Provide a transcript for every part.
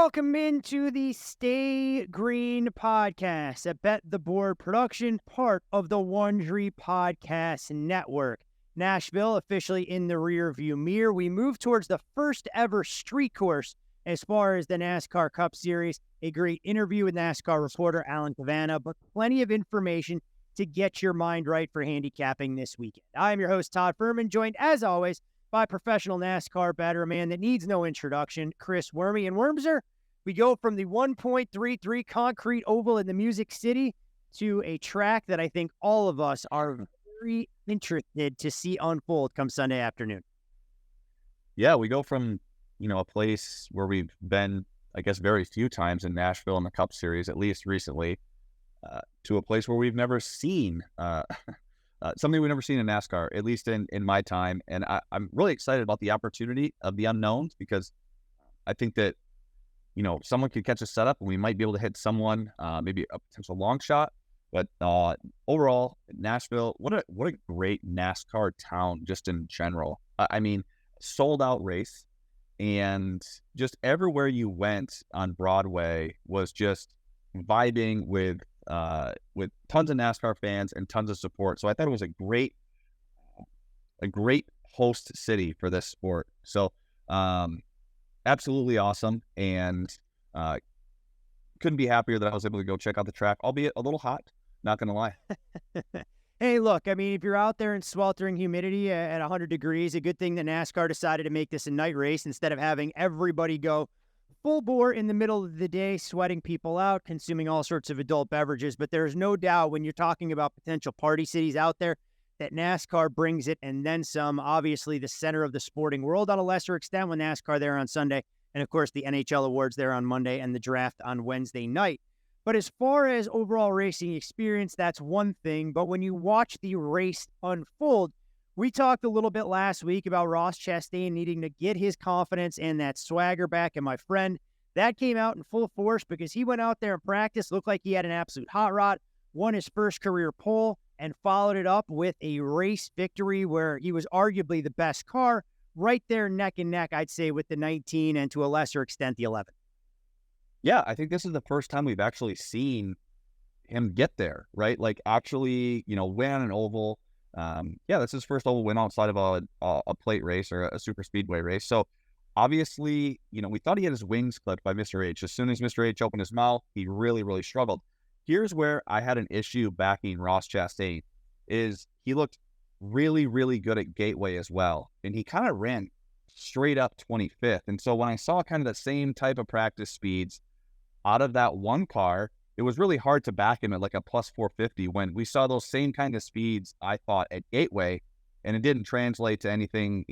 Welcome into the Stay Green podcast, a Bet the Board production, part of the Wondery Podcast Network. Nashville officially in the rearview mirror. We move towards the first ever street course as far as the NASCAR Cup Series. A great interview with NASCAR reporter Alan Cavanna, but plenty of information to get your mind right for handicapping this weekend. I'm your host, Todd Furman, joined as always by professional NASCAR batter, man that needs no introduction, Chris Wormy. And Wormser, we go from the 1.33 concrete oval in the Music City to a track that I think all of us are very interested to see unfold come Sunday afternoon. Yeah, we go from, a place where we've been, I guess, very few times in Nashville in the Cup Series, at least recently, to a place where we've never seen something we've never seen in NASCAR, at least in my time. And I'm really excited about the opportunity of the unknowns, because I think that, someone could catch a setup and we might be able to hit someone, maybe a potential long shot. But overall, Nashville, what a great NASCAR town just in general. Sold out race, and just everywhere you went on Broadway was just vibing with tons of NASCAR fans and tons of support. So I thought it was a great host city for this sport. So absolutely awesome, and couldn't be happier that I was able to go check out the track, albeit a little hot, not gonna lie. Hey, look, if you're out there in sweltering humidity at 100 degrees, a good thing that NASCAR decided to make this a night race instead of having everybody go full bore in the middle of the day, sweating people out, consuming all sorts of adult beverages. But there's no doubt when you're talking about potential party cities out there that NASCAR brings it and then some. Obviously, the center of the sporting world on a lesser extent when NASCAR there on Sunday. And, of course, the NHL awards there on Monday and the draft on Wednesday night. But as far as overall racing experience, that's one thing. But when you watch the race unfold, we talked a little bit last week about Ross Chastain needing to get his confidence and that swagger back. And my friend, that came out in full force because he went out there in practice, looked like he had an absolute hot rod, won his first career pole, and followed it up with a race victory where he was arguably the best car, right there neck and neck, I'd say, with the 19 and to a lesser extent, the 11. Yeah, I think this is the first time we've actually seen him get there, right? Like actually, win on an oval. That's his first oval win outside of a plate race or a super speedway race. So obviously, we thought he had his wings clipped by Mr. H. As soon as Mr. H opened his mouth, he really, really struggled. Here's where I had an issue backing Ross Chastain, is he looked really, really good at Gateway as well. And he kind of ran straight up 25th. And so when I saw kind of the same type of practice speeds out of that one car, it was really hard to back him at like a plus 450 when we saw those same kind of speeds, I thought, at Gateway, and it didn't translate to anything,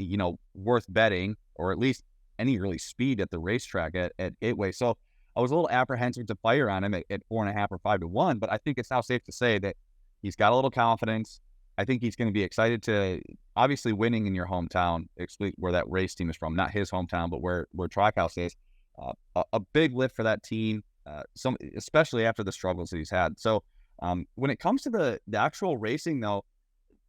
worth betting, or at least any really speed at the racetrack at Gateway. So I was a little apprehensive to fire on him at 4.5 or 5-1, but I think it's now safe to say that he's got a little confidence. I think he's going to be excited to, obviously, winning in your hometown, where that race team is from, not his hometown, but where Trackhouse is. A big lift for that team, especially after the struggles that he's had. So when it comes to the actual racing, though,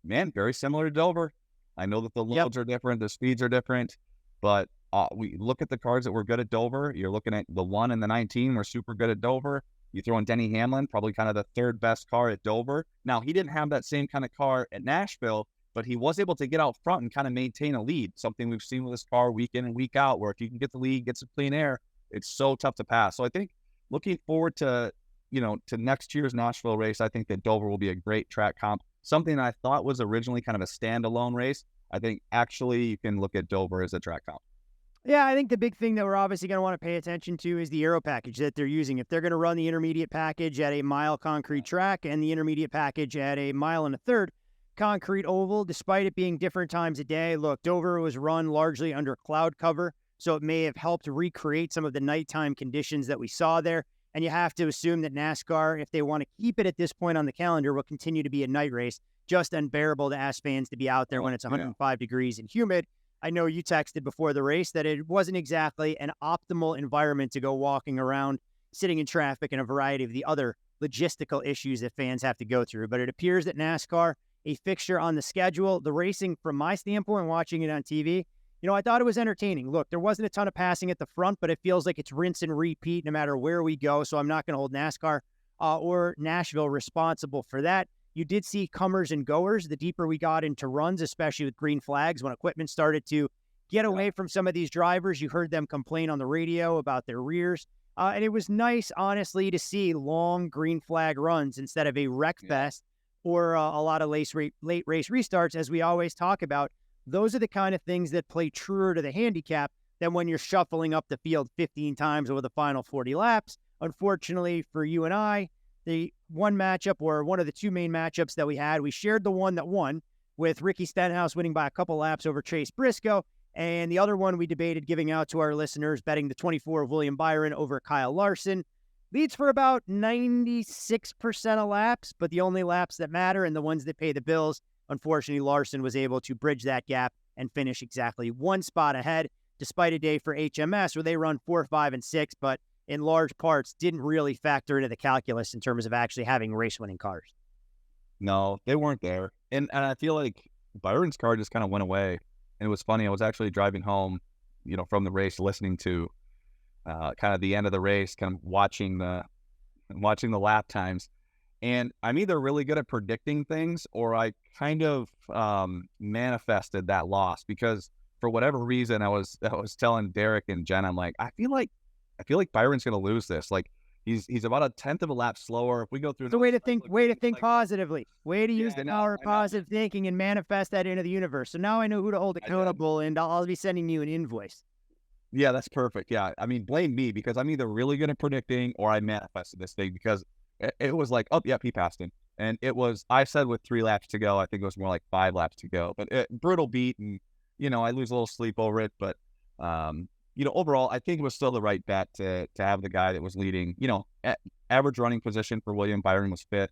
man, very similar to Dover. I know that the loads are different, the speeds are different, but we look at the cars that were good at Dover. You're looking at the 1 and the 19 were super good at Dover. You throw in Denny Hamlin, probably kind of the third best car at Dover. Now, he didn't have that same kind of car at Nashville, but he was able to get out front and kind of maintain a lead, something we've seen with his car week in and week out, where if you can get the lead, get some clean air, it's so tough to pass. So I think looking forward to next year's Nashville race, I think that Dover will be a great track comp. Something I thought was originally kind of a standalone race. I think actually you can look at Dover as a track comp. Yeah, I think the big thing that we're obviously going to want to pay attention to is the aero package that they're using. If they're going to run the intermediate package at a mile concrete track and the intermediate package at a 1.3 miles concrete oval, despite it being different times a day. Look, Dover was run largely under cloud cover, so it may have helped recreate some of the nighttime conditions that we saw there. And you have to assume that NASCAR, if they want to keep it at this point on the calendar, will continue to be a night race. Just unbearable to ask fans to be out there when it's 105 degrees and humid. I know you texted before the race that it wasn't exactly an optimal environment to go walking around, sitting in traffic, and a variety of the other logistical issues that fans have to go through. But it appears that NASCAR, a fixture on the schedule, the racing, from my standpoint, watching it on TV, I thought it was entertaining. Look, there wasn't a ton of passing at the front, but it feels like it's rinse and repeat no matter where we go. So I'm not going to hold NASCAR or Nashville responsible for that. You did see comers and goers the deeper we got into runs, especially with green flags. When equipment started to get away from some of these drivers, you heard them complain on the radio about their rears. And it was nice, honestly, to see long green flag runs instead of a wreck fest or a lot of late race restarts, as we always talk about. Those are the kind of things that play truer to the handicap than when you're shuffling up the field 15 times over the final 40 laps. Unfortunately for you and I, the one matchup or one of the two main matchups that we had, we shared the one that won with Ricky Stenhouse winning by a couple laps over Chase Briscoe. And the other one we debated giving out to our listeners, betting the 24 of William Byron over Kyle Larson. Leads for about 96% of laps, but the only laps that matter and the ones that pay the bills. Unfortunately, Larson was able to bridge that gap and finish exactly one spot ahead, despite a day for HMS where they run 4, 5, and 6, but in large parts didn't really factor into the calculus in terms of actually having race-winning cars. No, they weren't there. And I feel like Byron's car just kind of went away. And it was funny. I was actually driving home, from the race, listening to kind of the end of the race, kind of watching the lap times. And I'm either really good at predicting things or I kind of manifested that loss because for whatever reason, I was telling Derek and Jen, I'm like, I feel like Byron's going to lose this. Like he's about a tenth of a lap slower. If we go through the way to think positively, way to use the power of positive thinking and manifest that into the universe. So now I know who to hold accountable, and I'll be sending you an invoice. Yeah, that's perfect. Yeah, I mean, blame me because I'm either really good at predicting or I manifested this thing because it was like, oh, yep, he passed him. And it was, I said with 3 laps to go, I think it was more like 5 laps to go. But brutal beat, and, I lose a little sleep over it. But, overall, I think it was still the right bet to have the guy that was leading, average running position for William Byron was 5th,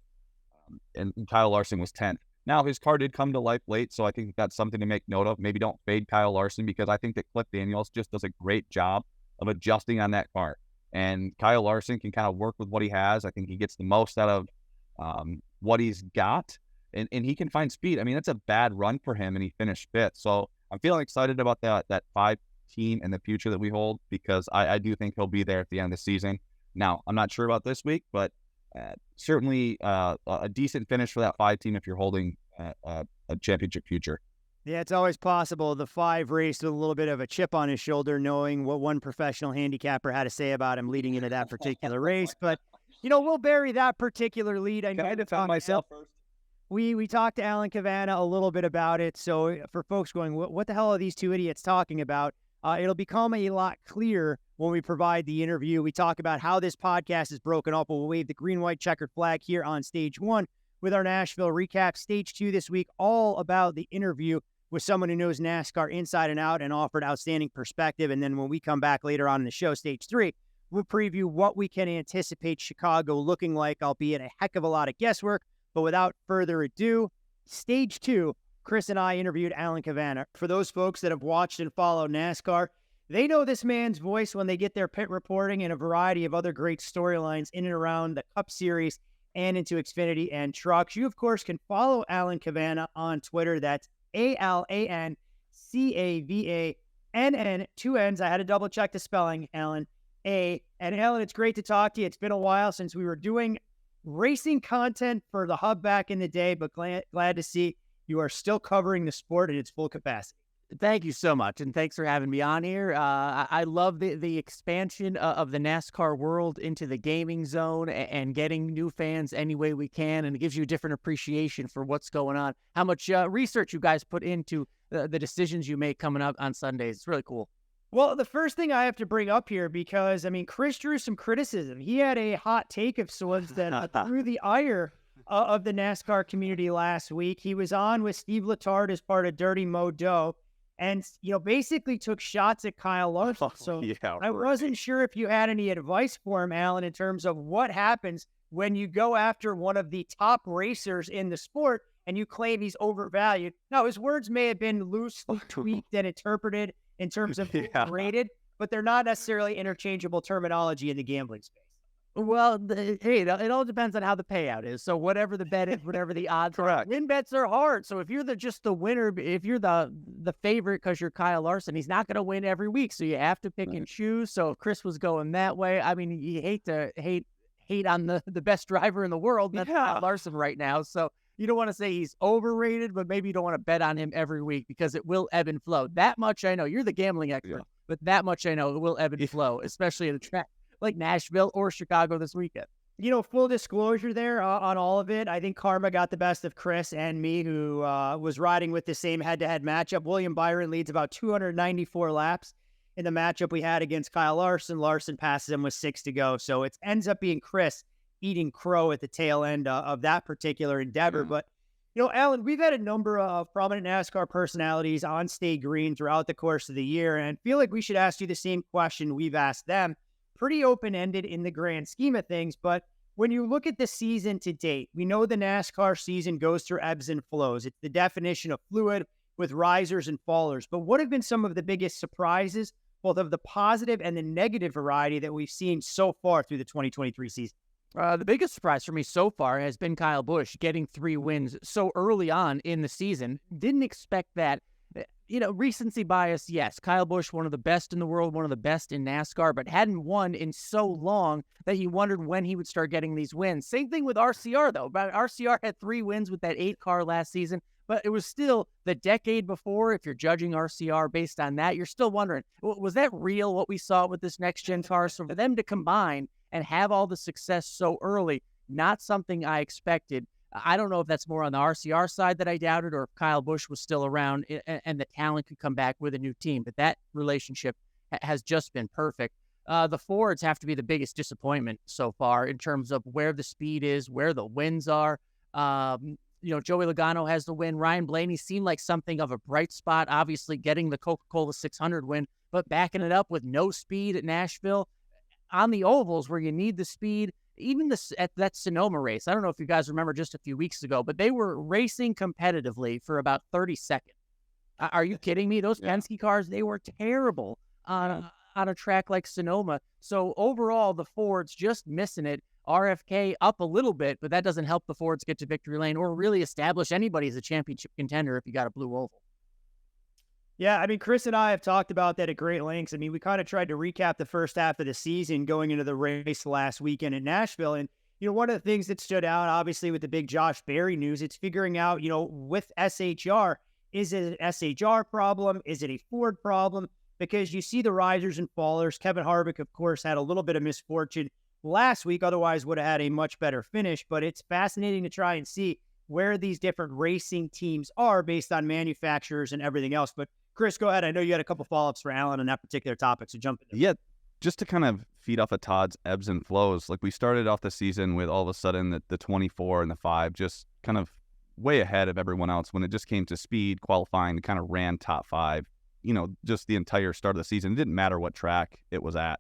and Kyle Larson was 10th. Now, his car did come to life late, so I think that's something to make note of. Maybe don't fade Kyle Larson because I think that Cliff Daniels just does a great job of adjusting on that car. And Kyle Larson can kind of work with what he has. I think he gets the most out of what he's got, and he can find speed. I mean, that's a bad run for him, and he finished 5th. So I'm feeling excited about that 5 team in the future that we hold because I do think he'll be there at the end of the season. Now, I'm not sure about this week, but certainly a decent finish for that 5 team if you're holding a championship future. Yeah, it's always possible. The 5 raced with a little bit of a chip on his shoulder, knowing what one professional handicapper had to say about him leading into that particular race. But, we'll bury that particular lead. Can I defend myself first? We talked to Alan Cavanna a little bit about it. So for folks going, what the hell are these two idiots talking about? It'll become a lot clearer when we provide the interview. We talk about how this podcast is broken up. We'll wave the green, white checkered flag here on stage 1 with our Nashville recap. Stage 2 this week, all about the interview with someone who knows NASCAR inside and out and offered outstanding perspective. And then when we come back later on in the show, stage 3, we'll preview what we can anticipate Chicago looking like, albeit a heck of a lot of guesswork. But without further ado, stage 2, Chris and I interviewed Alan Cavanna. For those folks that have watched and followed NASCAR, they know this man's voice when they get their pit reporting and a variety of other great storylines in and around the Cup Series and into Xfinity and trucks. You, of course, can follow Alan Cavanna on Twitter. That's AlanCavann, 2 N's. I had to double check the spelling, Alan. And Alan, it's great to talk to you. It's been a while since we were doing racing content for the Hub back in the day, but glad to see you are still covering the sport at its full capacity. Thank you so much, and thanks for having me on here. I love the expansion of the NASCAR world into the gaming zone and getting new fans any way we can, and it gives you a different appreciation for what's going on, how much research you guys put into the decisions you make coming up on Sundays. It's really cool. Well, the first thing I have to bring up here, because, Chris drew some criticism. He had a hot take of sorts that threw the ire of the NASCAR community last week. He was on with Steve Letarte as part of Dirty Mo Doe and, basically took shots at Kyle Larson. So I wasn't sure if you had any advice for him, Alan, in terms of what happens when you go after one of the top racers in the sport and you claim he's overvalued. Now, his words may have been loosely tweaked and interpreted in terms of rated, but they're not necessarily interchangeable terminology in the gambling space. Well, hey, it all depends on how the payout is. So whatever the bet is, whatever the odds are. Correct. Win bets are hard. So if you're just the winner, if you're the favorite because you're Kyle Larson, he's not going to win every week. So you have to pick and choose. So if Chris was going that way, I mean, you hate to hate on the best driver in the world. That's Kyle Larson right now. So you don't want to say he's overrated, but maybe you don't want to bet on him every week because it will ebb and flow. That much I know. You're the gambling expert, but that much I know it will ebb and flow, especially at a track like Nashville or Chicago this weekend. Full disclosure there on all of it. I think karma got the best of Chris and me, who was riding with the same head-to-head matchup. William Byron leads about 294 laps in the matchup we had against Kyle Larson. Larson passes him with 6 to go. So it ends up being Chris eating crow at the tail end of that particular endeavor. But, Alan, we've had a number of prominent NASCAR personalities on State Green throughout the course of the year, and feel like we should ask you the same question we've asked them. Pretty open-ended in the grand scheme of things, but when you look at the season to date, we know the NASCAR season goes through ebbs and flows. It's the definition of fluid with risers and fallers. But what have been some of the biggest surprises, both of the positive and the negative variety that we've seen so far through the 2023 season? The biggest surprise for me so far has been Kyle Busch getting 3 wins so early on in the season. Didn't expect that. Recency bias, yes. Kyle Busch, one of the best in the world, one of the best in NASCAR, but hadn't won in so long that you wondered when he would start getting these wins. Same thing with RCR, though. But RCR had 3 wins with that 8 car last season, but it was still the decade before. If you're judging RCR based on that, you're still wondering, was that real, what we saw with this next-gen car? So for them to combine and have all the success so early, not something I expected. I don't know if that's more on the RCR side that I doubted or if Kyle Busch was still around and the talent could come back with a new team. But that relationship has just been perfect. The Fords have to be the biggest disappointment so far in terms of where the speed is, where the wins are. Joey Logano has the win. Ryan Blaney seemed like something of a bright spot, obviously getting the Coca-Cola 600 win, but backing it up with no speed at Nashville. On the ovals where you need the speed, even at that Sonoma race, I don't know if you guys remember just a few weeks ago, but they were racing competitively for about 30 seconds. Are you kidding me? Those Penske cars, they were terrible on a track like Sonoma. So overall, the Fords just missing it. RFK up a little bit, but that doesn't help the Fords get to victory lane or really establish anybody as a championship contender if you got a blue oval. Yeah, I mean, Chris and I have talked about that at great lengths. I mean, we kind of tried to recap the first half of the season going into the race last weekend in Nashville. And, one of the things that stood out, obviously, with the big Josh Berry news, it's figuring out, with SHR, is it an SHR problem? Is it a Ford problem? Because you see the risers and fallers. Kevin Harvick, of course, had a little bit of misfortune last week, otherwise would have had a much better finish. But it's fascinating to try and see where these different racing teams are based on manufacturers and everything else. But Chris, go ahead. I know you had a couple follow-ups for Alan on that particular topic, so jump in. Yeah, just to kind of feed off of Todd's ebbs and flows, like we started off the season with all of a sudden the 24 and the 5 just kind of way ahead of everyone else when it just came to speed, qualifying, kind of ran top 5, just the entire start of the season. It didn't matter what track it was at.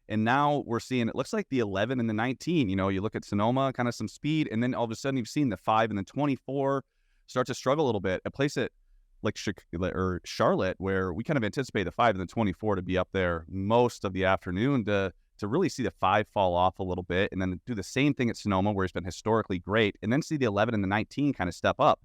And now we're seeing, it looks like the 11 and the 19, you look at Sonoma, kind of some speed, and then all of a sudden you've seen the 5 and the 24 start to struggle a little bit. A place that like Charlotte, where we kind of anticipate the 5 and the 24 to be up there most of the afternoon, to really see the 5 fall off a little bit, and then do the same thing at Sonoma, where it's been historically great, and then see the 11 and the 19 kind of step up.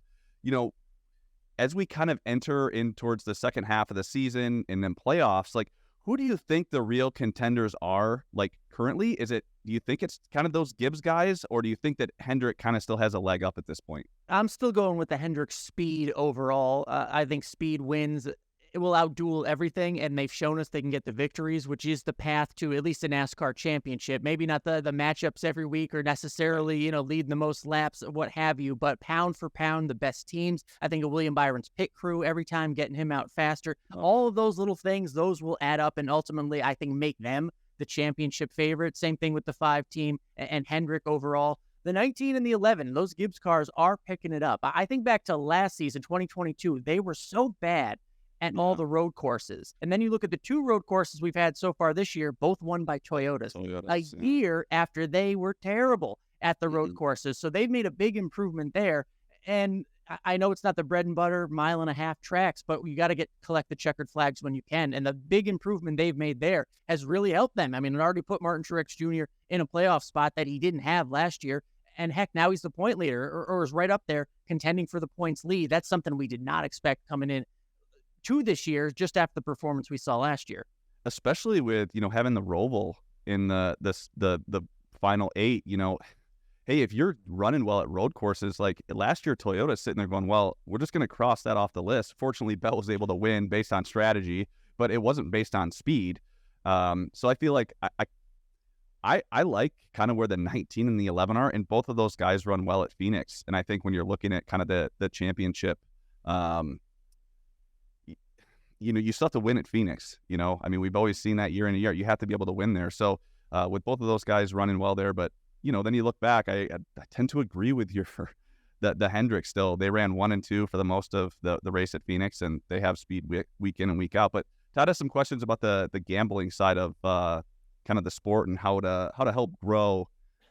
As we kind of enter in towards the second half of the season and then playoffs, like, who do you think the real contenders are, like, currently? Do you think it's kind of those Gibbs guys, or do you think that Hendrick kind of still has a leg up at this point? I'm still going with the Hendrick speed overall. I think speed wins. It will outduel everything, and they've shown us they can get the victories, which is the path to at least a NASCAR championship. Maybe not the matchups every week or necessarily, lead the most laps, what have you, but pound for pound, the best teams. I think of William Byron's pit crew every time, getting him out faster. All of those little things, those will add up and ultimately, I think, make them the championship favorite. Same thing with the 5 team and Hendrick overall. The 19 and the 11, those Gibbs cars are picking it up. I think back to last season, 2022, they were so bad at all the road courses. And then you look at the 2 road courses we've had so far this year, both won by Toyotas. Year after they were terrible at the road courses. So they've made a big improvement there. And I know it's not the bread and butter mile and a half tracks, but you got to collect the checkered flags when you can. And the big improvement they've made there has really helped them. I mean, it already put Martin Truex Jr. in a playoff spot that he didn't have last year. And heck, now he's the point leader or is right up there contending for the points lead. That's something we did not expect coming in to this year, just after the performance we saw last year. Especially with, having the Roval in the final 8, hey, if you're running well at road courses, like last year, Toyota's sitting there going, well, we're just going to cross that off the list. Fortunately, Bell was able to win based on strategy, but it wasn't based on speed. So I feel like I like kind of where the 19 and the 11 are, and both of those guys run well at Phoenix. And I think when you're looking at kind of the championship, you still have to win at Phoenix. I mean, we've always seen that year in and year. You have to be able to win there. So with both of those guys running well there, but then you look back, I tend to agree with the Hendricks still. They ran 1 and 2 for the most of the race at Phoenix, and they have speed week in and week out. But Todd has some questions about the gambling side of kind of the sport and how to help grow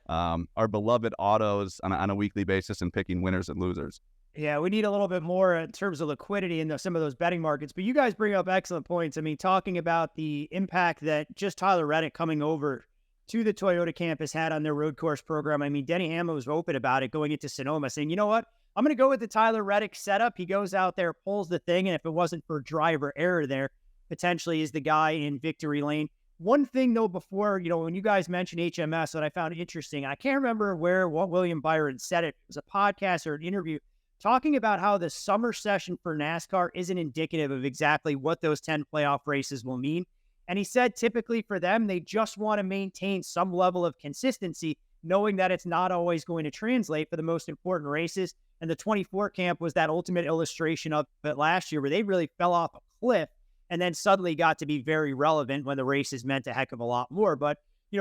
our beloved autos on a weekly basis and picking winners and losers. Yeah, we need a little bit more in terms of liquidity in some of those betting markets. But you guys bring up excellent points. I mean, talking about the impact that just Tyler Reddick coming over to the Toyota campus had on their road course program. I mean, Denny Hamlin was open about it going into Sonoma, saying, you know what? I'm going to go with the Tyler Reddick setup. He goes out there, pulls the thing, and if it wasn't for driver error there, potentially is the guy in victory lane. One thing, though, before, when you guys mentioned HMS, that I found interesting, I can't remember what William Byron said. It was a podcast or an interview talking about how the summer session for NASCAR isn't indicative of exactly what those 10 playoff races will mean. And he said typically for them, they just want to maintain some level of consistency, knowing that it's not always going to translate for the most important races. And the 24 camp was that ultimate illustration of it last year, where they really fell off a cliff and then suddenly got to be very relevant when the races meant a heck of a lot more. But,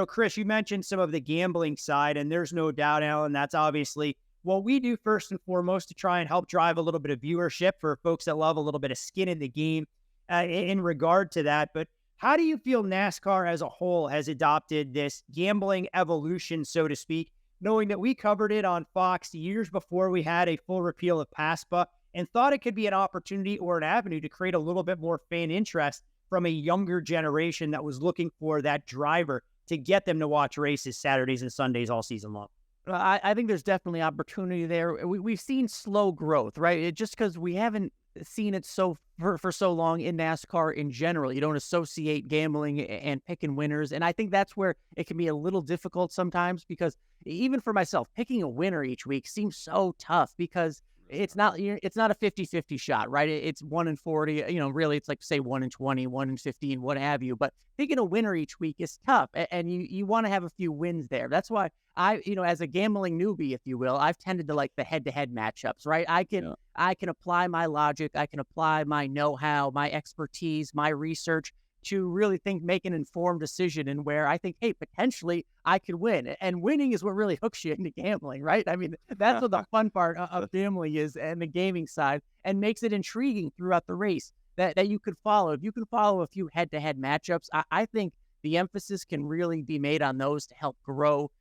Chris, you mentioned some of the gambling side, and there's no doubt, Alan, that's obviously what we do first and foremost to try and help drive a little bit of viewership for folks that love a little bit of skin in the game in regard to that. But how do you feel NASCAR as a whole has adopted this gambling evolution, so to speak, knowing that we covered it on Fox years before we had a full repeal of PASPA and thought it could be an opportunity or an avenue to create a little bit more fan interest from a younger generation that was looking for that driver to get them to watch races Saturdays and Sundays all season long? I think there's definitely opportunity there. We've seen slow growth, right? Just because we haven't seen it for so long in NASCAR in general. You don't associate gambling and picking winners. And I think that's where it can be a little difficult sometimes, because even for myself, picking a winner each week seems so tough because it's not a 50-50 shot, right? It's 1 in 40, really it's like say 1 in 20, 1 in 15, what have you. But picking a winner each week is tough, and you want to have a few wins there. That's why as a gambling newbie, if you will, I've tended to like the head-to-head matchups, right? I can apply my logic, I can apply my know-how, my expertise, my research to really make an informed decision, and where I think, hey, potentially I could win. And winning is what really hooks you into gambling, right? I mean, that's what the fun part of gambling is, and the gaming side, and makes it intriguing throughout the race that you could follow. If you can follow a few head-to-head matchups, I think the emphasis can really be made on those to help grow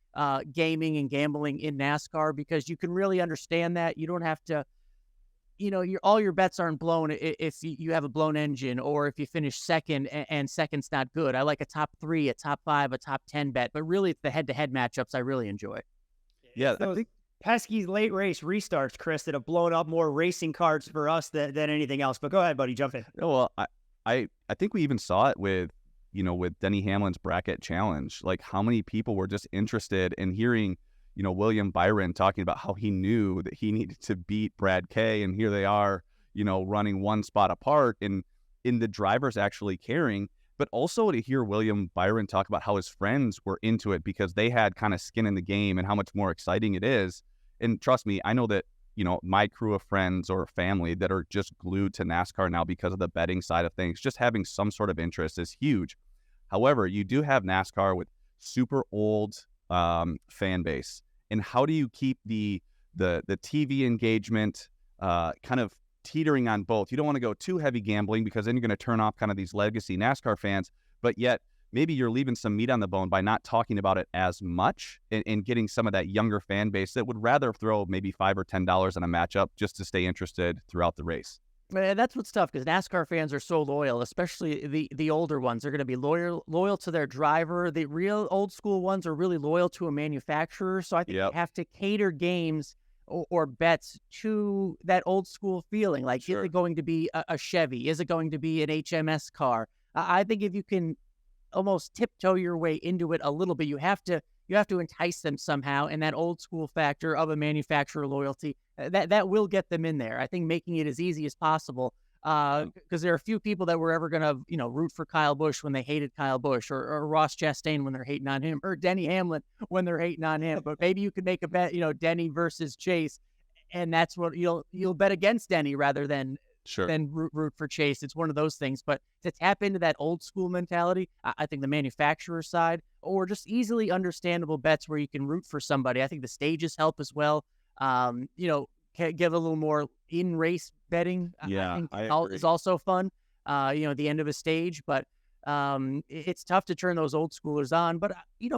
gaming and gambling in NASCAR, because you can really understand that. You don't have to, all your bets aren't blown if you have a blown engine, or if you finish second and second's not good. I like a top 3, a top 5, a top 10 bet, but really it's the head-to-head matchups I really enjoy. Yeah, I think pesky late race restarts, Chris, that have blown up more racing cards for us than anything else. But go ahead, buddy, jump in. Well, I think we even saw it with Denny Hamlin's bracket challenge, like how many people were just interested in hearing William Byron talking about how he knew that he needed to beat Brad Kay, and here they are, running one spot apart, and in the drivers actually caring, but also to hear William Byron talk about how his friends were into it because they had kind of skin in the game and how much more exciting it is. And trust me, I know that, my crew of friends or family that are just glued to NASCAR now because of the betting side of things, just having some sort of interest is huge. However, you do have NASCAR with super old fan base. And how do you keep the TV engagement kind of teetering on both? You don't want to go too heavy gambling, because then you're going to turn off kind of these legacy NASCAR fans, but yet maybe you're leaving some meat on the bone by not talking about it as much and getting some of that younger fan base that would rather throw maybe $5 or $10 on a matchup just to stay interested throughout the race. And that's what's tough because NASCAR fans are so loyal, especially the older ones. They're going to be loyal to their driver. The real old school ones are really loyal to a manufacturer. So I think you have to cater games or bets to that old school feeling. Like, is it going to be a Chevy? Is it going to be an HMS car? I think if you can almost tiptoe your way into it a little bit, you have to entice them somehow, and that old school factor of a manufacturer loyalty that will get them in there. I think making it as easy as possible, because there are a few people that were ever going to root for Kyle Busch when they hated Kyle Busch, or Ross Chastain when they're hating on him, or Denny Hamlin when they're hating on him. But maybe you could make a bet, Denny versus Chase, and that's what you'll bet against Denny rather than root for Chase. It's one of those things. But to tap into that old school mentality, I think the manufacturer side, or just easily understandable bets where you can root for somebody. I think the stages help as well. Give a little more in-race betting. Yeah, I think is also fun. At the end of a stage, but it's tough to turn those old schoolers on. But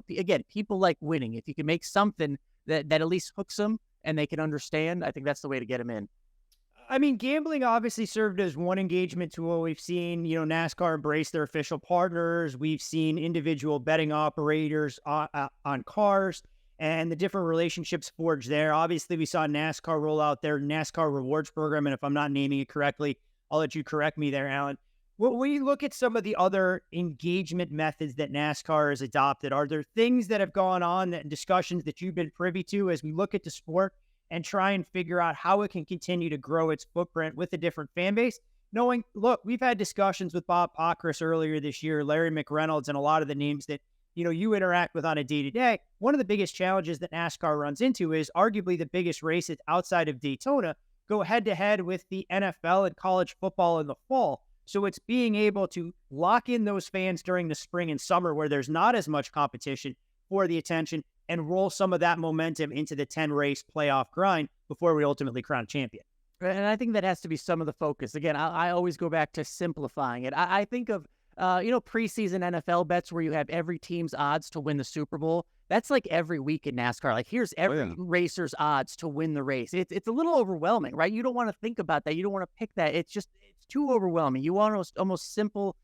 again, people like winning. If you can make something that at least hooks them and they can understand, I think that's the way to get them in. I mean, gambling obviously served as one engagement tool. We've seen, NASCAR embrace their official partners. We've seen individual betting operators on cars and the different relationships forged there. Obviously, we saw NASCAR roll out their NASCAR rewards program. And if I'm not naming it correctly, I'll let you correct me there, Alan. When we look at some of the other engagement methods that NASCAR has adopted, are there things that have gone on, discussions that you've been privy to as we look at the sport and try and figure out how it can continue to grow its footprint with a different fan base? Knowing, look, we've had discussions with Bob Pockris earlier this year, Larry McReynolds, and a lot of the names that, you interact with on a day-to-day. One of the biggest challenges that NASCAR runs into is arguably the biggest races outside of Daytona go head-to-head with the NFL and college football in the fall. So it's being able to lock in those fans during the spring and summer where there's not as much competition for the attention and roll some of that momentum into the 10-race playoff grind before we ultimately crown champion. And I think that has to be some of the focus. Again, I always go back to simplifying it. I think of, preseason NFL bets where you have every team's odds to win the Super Bowl. That's like every week in NASCAR. Like, here's every racer's odds to win the race. It's a little overwhelming, right? You don't want to think about that. You don't want to pick that. It's too overwhelming. You want almost simple,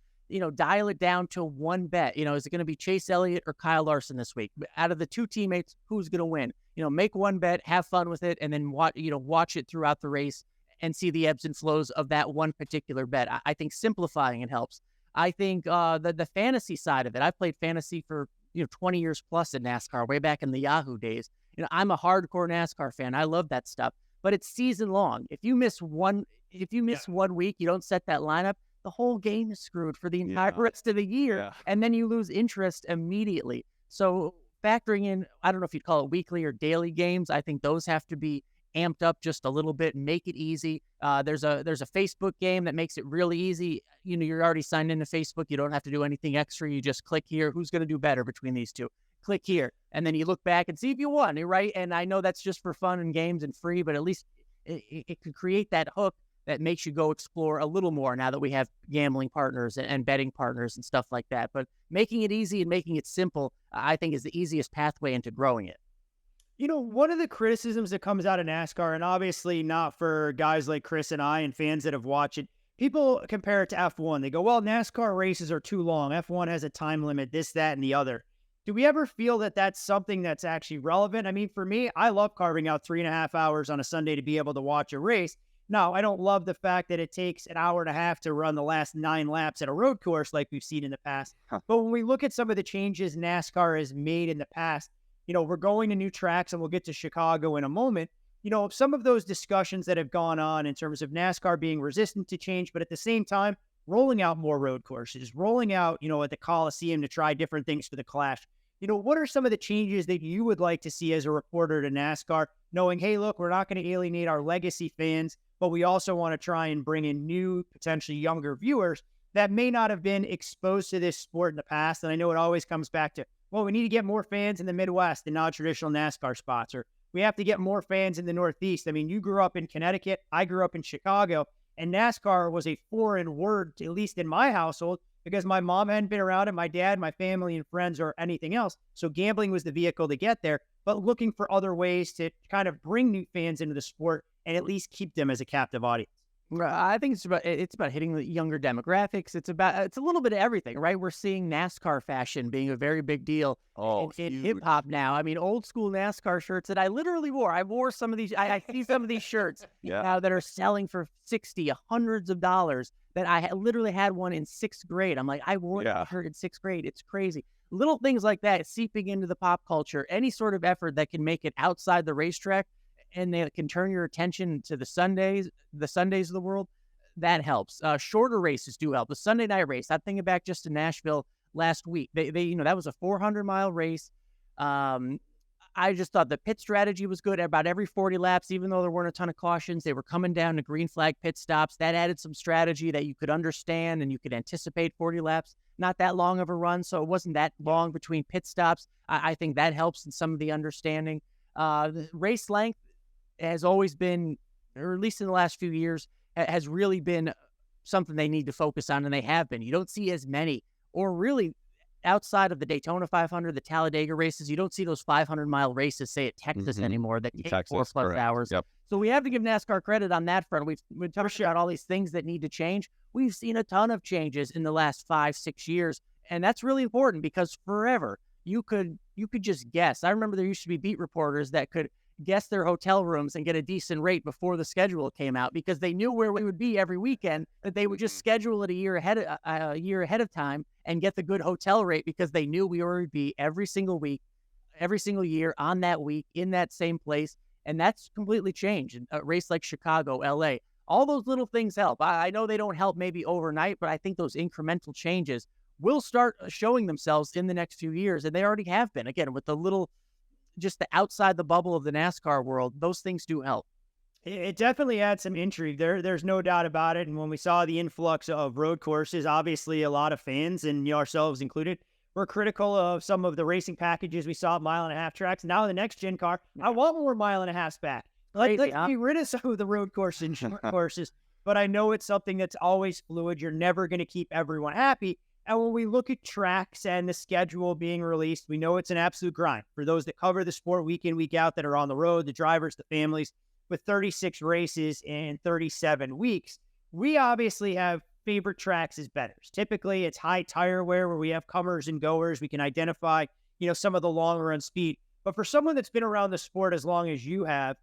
dial it down to one bet. Is it going to be Chase Elliott or Kyle Larson this week? Out of the two teammates, who's going to win? Make one bet, have fun with it, and then watch it throughout the race and see the ebbs and flows of that one particular bet. I think simplifying it helps. I think the fantasy side of it. I've played fantasy for 20 years plus in NASCAR, way back in the Yahoo days. I'm a hardcore NASCAR fan. I love that stuff, but it's season long. If you miss one week, you don't set that lineup, the whole game is screwed for the entire rest of the year, and then you lose interest immediately. So factoring in, I don't know if you'd call it weekly or daily games, I think those have to be amped up just a little bit and make it easy. There's a Facebook game that makes it really easy. You're already signed into Facebook. You don't have to do anything extra. You just click here. Who's going to do better between these two? Click here. And then you look back and see if you won, right? And I know that's just for fun and games and free, but at least it can create that hook that makes you go explore a little more now that we have gambling partners and betting partners and stuff like that. But making it easy and making it simple, I think, is the easiest pathway into growing it. One of the criticisms that comes out of NASCAR, and obviously not for guys like Chris and I and fans that have watched it, people compare it to F1. They go, well, NASCAR races are too long. F1 has a time limit, this, that, and the other. Do we ever feel that that's something that's actually relevant? I mean, for me, I love carving out 3.5 hours on a Sunday to be able to watch a race. No, I don't love the fact that it takes an hour and a half to run the last 9 laps at a road course like we've seen in the past. But when we look at some of the changes NASCAR has made in the past, we're going to new tracks, and we'll get to Chicago in a moment. Some of those discussions that have gone on in terms of NASCAR being resistant to change, but at the same time, rolling out more road courses, rolling out, at the Coliseum to try different things for the Clash. What are some of the changes that you would like to see as a reporter to NASCAR, knowing, hey, look, we're not going to alienate our legacy fans, but we also want to try and bring in new, potentially younger viewers that may not have been exposed to this sport in the past. And I know it always comes back to, well, we need to get more fans in the Midwest in non-traditional NASCAR spots, or we have to get more fans in the Northeast. I mean, you grew up in Connecticut. I grew up in Chicago, and NASCAR was a foreign word, at least in my household, because my mom hadn't been around it, my dad, my family and friends, or anything else. So gambling was the vehicle to get there, but looking for other ways to kind of bring new fans into the sport and at least keep them as a captive audience. I think it's about hitting the younger demographics. It's a little bit of everything, right? We're seeing NASCAR fashion being a very big deal in hip hop now. I mean, old school NASCAR shirts that I literally wore. I wore some of these. I see some of these shirts now that are selling for $60, hundreds of dollars. That I literally had one in 6th grade. I'm like, I wore that shirt in 6th grade. It's crazy. Little things like that seeping into the pop culture. Any sort of effort that can make it outside the racetrack, and they can turn your attention to the Sundays of the world, that helps. Shorter races do help. The Sunday night race, I'm thinking back just to Nashville last week. They that was a 400-mile race. I just thought the pit strategy was good. About every 40 laps, even though there weren't a ton of cautions, they were coming down to green flag pit stops. That added some strategy that you could understand and you could anticipate 40 laps. Not that long of a run, so it wasn't that long between pit stops. I think that helps in some of the understanding. The race length has always been, or at least in the last few years, has really been something they need to focus on, and they have been. You don't see as many, or really outside of the Daytona 500, the Talladega races, you don't see those 500-mile races, say at Texas anymore, that take 4+ hours. Yep. So we have to give NASCAR credit on that front. We've talked about all these things that need to change. We've seen a ton of changes in the last 5-6 years, and that's really important because forever you could just guess. I remember there used to be beat reporters that could guess their hotel rooms and get a decent rate before the schedule came out because they knew where we would be every weekend, that they would just schedule it a year ahead of time and get the good hotel rate because they knew we would be every single week, every single year on that week in that same place. And that's completely changed. A race like Chicago, LA, all those little things help. I know they don't help maybe overnight, but I think those incremental changes will start showing themselves in the next few years. And they already have been, again, with the little, just the outside the bubble of the NASCAR world, those things do help. It definitely adds some intrigue. There's no doubt about it. And when we saw the influx of road courses, obviously a lot of fans, and ourselves included, were critical of some of the racing packages we saw at 1.5-mile tracks. Now the next gen car, I want more 1.5-mile back. Let's get rid of some of the road courses and short courses. But I know it's something that's always fluid. You're never going to keep everyone happy. And when we look at tracks and the schedule being released, we know it's an absolute grind for those that cover the sport week in, week out, that are on the road, the drivers, the families. With 36 races in 37 weeks, we obviously have favorite tracks as bettors. Typically, it's high tire wear where we have comers and goers. We can identify, some of the long run speed. But for someone that's been around the sport as long as you have,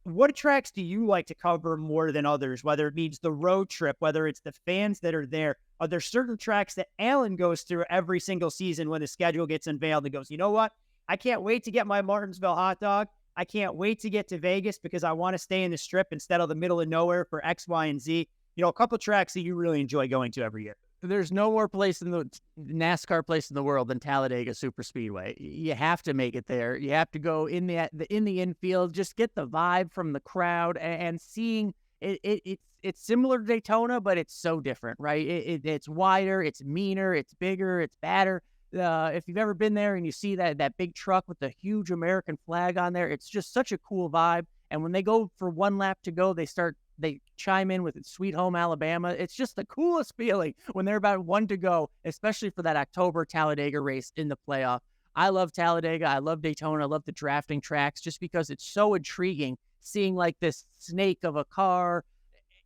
what tracks do you like to cover more than others, whether it means the road trip, whether it's the fans that are there? Are there certain tracks that Alan goes through every single season when the schedule gets unveiled and goes, you know what? I can't wait to get my Martinsville hot dog. I can't wait to get to Vegas because I want to stay in the strip instead of the middle of nowhere for X, Y, and Z. A couple tracks that you really enjoy going to every year. There's no more place in the NASCAR place in the world than Talladega Superspeedway. You have to make it there. You have to go in the infield, just get the vibe from the crowd and seeing it. It's similar to Daytona, but it's so different, right? It's wider, it's meaner, it's bigger, it's badder. If you've ever been there and you see that big truck with the huge American flag on there, it's just such a cool vibe. And when they go for one lap to go, they chime in with Sweet Home Alabama. It's just the coolest feeling when they're about one to go, especially for that October Talladega race in the playoff. I love Talladega. I love Daytona. I love the drafting tracks just because it's so intriguing seeing like this snake of a car,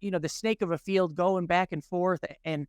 the snake of a field going back and forth. And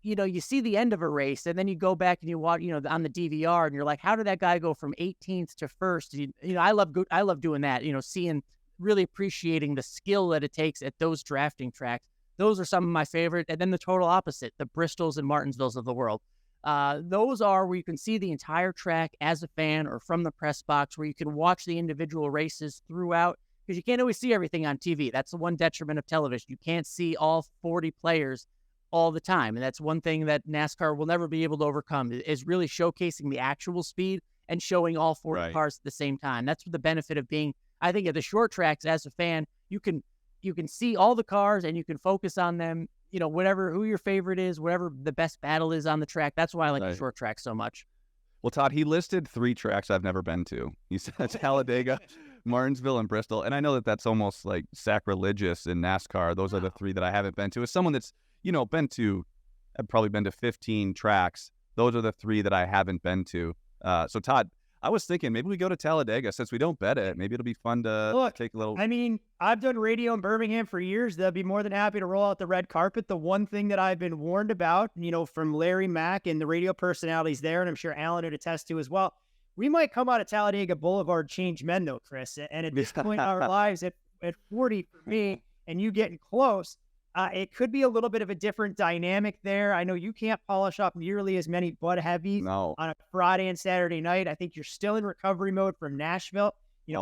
you see the end of a race and then you go back and you watch, on the DVR and you're like, how did that guy go from 18th to first? I love doing that, seeing, really appreciating the skill that it takes at those drafting tracks. Those are some of my favorite. And then the total opposite, the Bristols and Martinsvilles of the world. Those are where you can see the entire track as a fan or from the press box, where you can watch the individual races throughout, because you can't always see everything on TV. That's the one detriment of television. You can't see all 40 players all the time. And that's one thing that NASCAR will never be able to overcome, is really showcasing the actual speed and showing all 40 cars at the same time. That's the benefit of being, I think, at the short tracks as a fan. You can see all the cars and you can focus on them, who your favorite is, whatever the best battle is on the track. That's why I like the short track so much. Well, Todd, he listed 3 tracks I've never been to. He said Talladega, Martinsville, and Bristol. And I know that that's almost like sacrilegious in NASCAR. Those are the 3 that I haven't been to. As someone that's, been to I've probably been to 15 tracks. Those are the 3 that I haven't been to. So Todd, I was thinking maybe we go to Talladega since we don't bet it. Maybe it'll be fun to take a little. I mean, I've done radio in Birmingham for years. They'll be more than happy to roll out the red carpet. The one thing that I've been warned about, from Larry Mack and the radio personalities there, and I'm sure Alan would attest to as well, we might come out of Talladega Boulevard changed men, though, Chris. And at this point in our lives, at 40 for me, and you getting close, it could be a little bit of a different dynamic there. I know you can't polish up nearly as many Bud Heavies on a Friday and Saturday night. I think you're still in recovery mode from Nashville.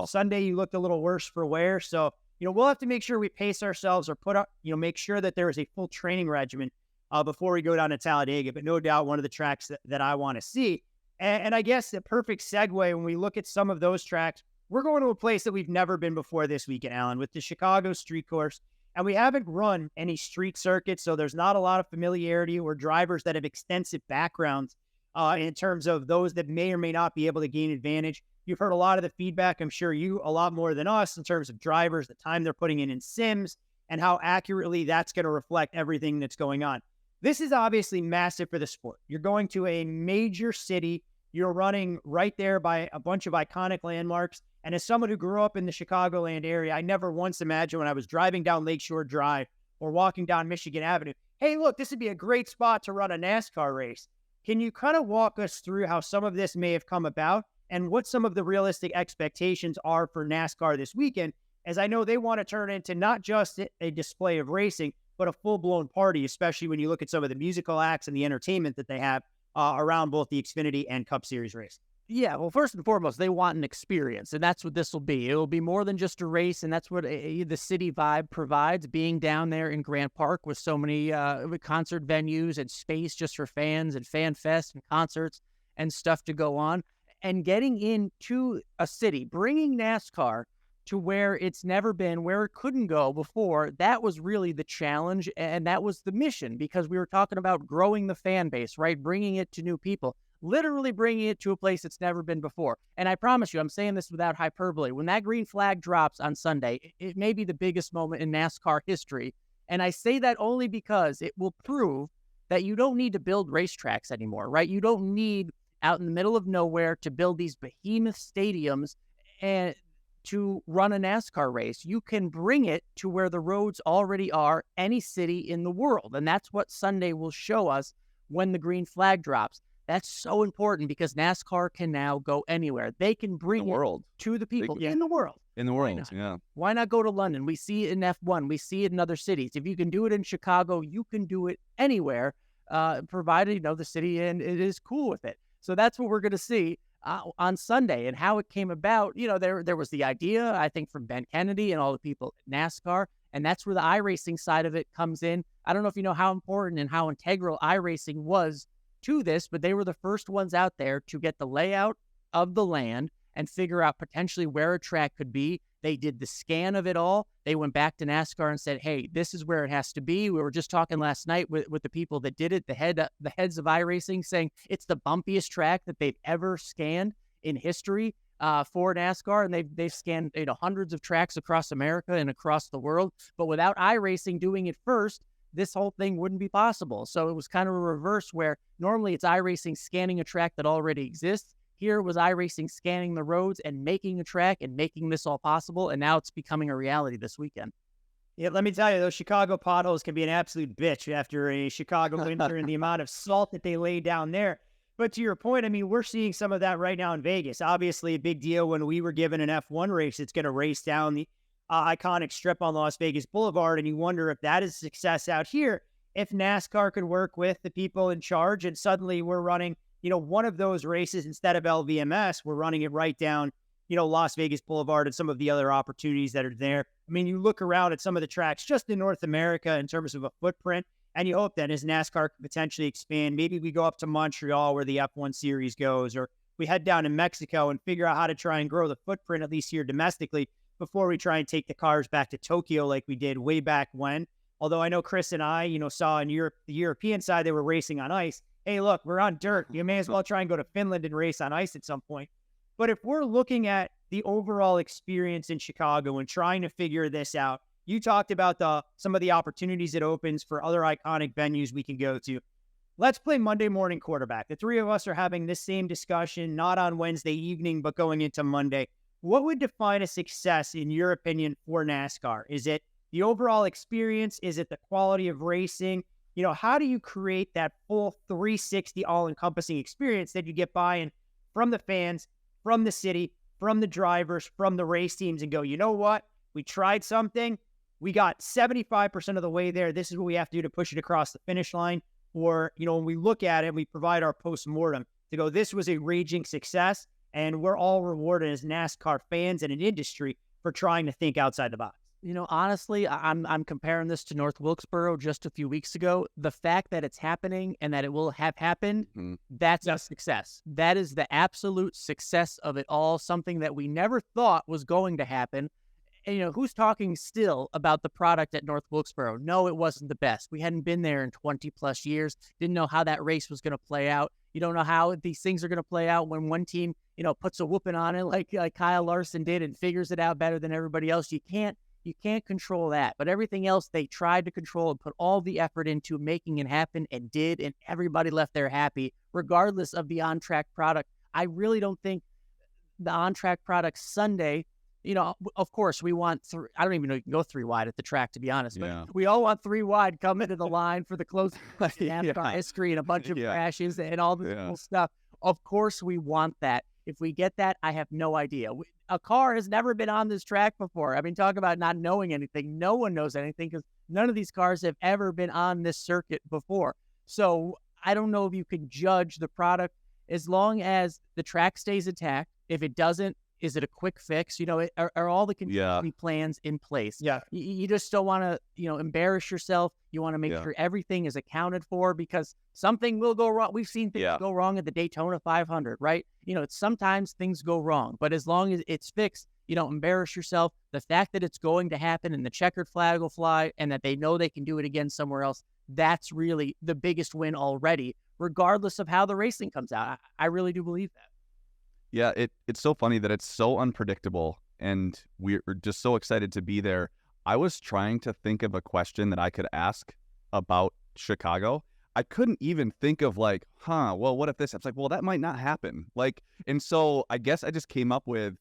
Sunday you looked a little worse for wear. So, we'll have to make sure we pace ourselves or put up, make sure that there is a full training regimen before we go down to Talladega. But no doubt one of the tracks that I want to see. And I guess the perfect segue when we look at some of those tracks, we're going to a place that we've never been before this weekend, Alan, with the Chicago Street Course. And we haven't run any street circuits, so there's not a lot of familiarity or drivers that have extensive backgrounds in terms of those that may or may not be able to gain advantage. You've heard a lot of the feedback, I'm sure you a lot more than us, in terms of drivers, the time they're putting in sims, and how accurately that's going to reflect everything that's going on. This is obviously massive for the sport. You're going to a major city. You're running right there by a bunch of iconic landmarks. And as someone who grew up in the Chicagoland area, I never once imagined when I was driving down Lakeshore Drive or walking down Michigan Avenue, hey, look, this would be a great spot to run a NASCAR race. Can you kind of walk us through how some of this may have come about and what some of the realistic expectations are for NASCAR this weekend? As I know they want to turn into not just a display of racing, but a full-blown party, especially when you look at some of the musical acts and the entertainment that they have around both the Xfinity and Cup Series race. Yeah, well, first and foremost, they want an experience, and that's what this will be. It will be more than just a race, and that's what the city vibe provides, being down there in Grant Park with so many concert venues and space just for fans and fan fests and concerts and stuff to go on, and getting into a city, bringing NASCAR to where it's never been, where it couldn't go before. That was really the challenge, and that was the mission, because we were talking about growing the fan base, right? Bringing it to new people, literally bringing it to a place it's never been before. And I promise you, I'm saying this without hyperbole, when that green flag drops on Sunday, it may be the biggest moment in NASCAR history. And I say that only because it will prove that you don't need to build racetracks anymore, right? You don't need out in the middle of nowhere to build these behemoth stadiums and to run a NASCAR race. You can bring it to where the roads already are, any city in the world. And that's what Sunday will show us when the green flag drops. That's so important because NASCAR can now go anywhere. They can bring it to the people in the world. In the world, yeah. Why not go to London? We see it in F1. We see it in other cities. If you can do it in Chicago, you can do it anywhere, provided, the city and it is cool with it. So that's what we're going to see on Sunday. And how it came about, there was the idea, I think, from Ben Kennedy and all the people at NASCAR, and that's where the iRacing side of it comes in. I don't know if you know how important and how integral iRacing was to this, but they were the first ones out there to get the layout of the land and figure out potentially where a track could be. They did the scan of it all. They went back to NASCAR and said, hey, this is where it has to be. We were just talking last night with the people that did it, the heads of iRacing, saying it's the bumpiest track that they've ever scanned in history for NASCAR. And they've scanned hundreds of tracks across America and across the world. But without iRacing doing it first, this whole thing wouldn't be possible. So it was kind of a reverse where normally it's iRacing scanning a track that already exists. Here was iRacing scanning the roads and making a track and making this all possible. And now it's becoming a reality this weekend. Yeah, let me tell you, those Chicago potholes can be an absolute bitch after a Chicago winter and the amount of salt that they lay down there. But to your point, we're seeing some of that right now in Vegas. Obviously, a big deal when we were given an F1 race. It's going to race down the iconic strip on Las Vegas Boulevard, and you wonder if that is a success out here, if NASCAR could work with the people in charge, and suddenly we're running, one of those races instead of LVMS, we're running it right down, Las Vegas Boulevard and some of the other opportunities that are there. You look around at some of the tracks just in North America in terms of a footprint, and you hope that as NASCAR could potentially expand, maybe we go up to Montreal where the F1 series goes, or we head down to Mexico and figure out how to try and grow the footprint, at least here domestically, before we try and take the cars back to Tokyo like we did way back when. Although I know Chris and I, saw in Europe, the European side, they were racing on ice. Hey, look, we're on dirt. You may as well try and go to Finland and race on ice at some point. But if we're looking at the overall experience in Chicago and trying to figure this out, you talked about some of the opportunities it opens for other iconic venues we can go to. let's play Monday morning quarterback. The three of us are having this same discussion, not on Wednesday evening, but going into Monday. What would define a success, in your opinion, for NASCAR? Is it the overall experience? Is it the quality of racing? How do you create that full 360 all-encompassing experience that you get buy-in from the fans, from the city, from the drivers, from the race teams, and go, you know what? We tried something. We got 75% of the way there. This is what we have to do to push it across the finish line. Or, when we look at it, we provide our post-mortem to go, this was a raging success, and we're all rewarded as NASCAR fans and an industry for trying to think outside the box. Honestly, I'm comparing this to North Wilkesboro just a few weeks ago. The fact that it's happening and that it will have happened, that's a success. That is the absolute success of it all, something that we never thought was going to happen. And, who's talking still about the product at North Wilkesboro? No, it wasn't the best. We hadn't been there in 20 plus years. Didn't know how that race was going to play out. You don't know how these things are going to play out when one team, puts a whooping on it like Kyle Larson did and figures it out better than everybody else. You can't control that. But everything else they tried to control and put all the effort into making it happen and did, and everybody left there happy, regardless of the on-track product. I really don't think the on-track product Sunday, of course, we want I don't even know you can go 3 wide at the track, to be honest. But we all want 3 wide coming to the line for the closing NASCAR history and a bunch of crashes and all this cool stuff. Of course, we want that. If we get that, I have no idea. A car has never been on this track before. I mean, talk about not knowing anything. No one knows anything because none of these cars have ever been on this circuit before. So I don't know if you can judge the product as long as the track stays intact. If it doesn't, is it a quick fix? Are all the contingency plans in place? Yeah. You just don't want to, embarrass yourself. You want to make sure everything is accounted for because something will go wrong. We've seen things go wrong at the Daytona 500, right? Sometimes things go wrong, but as long as it's fixed, you don't embarrass yourself. The fact that it's going to happen and the checkered flag will fly and that they know they can do it again somewhere else, that's really the biggest win already, regardless of how the racing comes out. I really do believe that. Yeah, it's so funny that it's so unpredictable, and we're just so excited to be there. I was trying to think of a question that I could ask about Chicago. I couldn't even think of well, what if this? I was like, well, that might not happen. And so I guess I just came up with,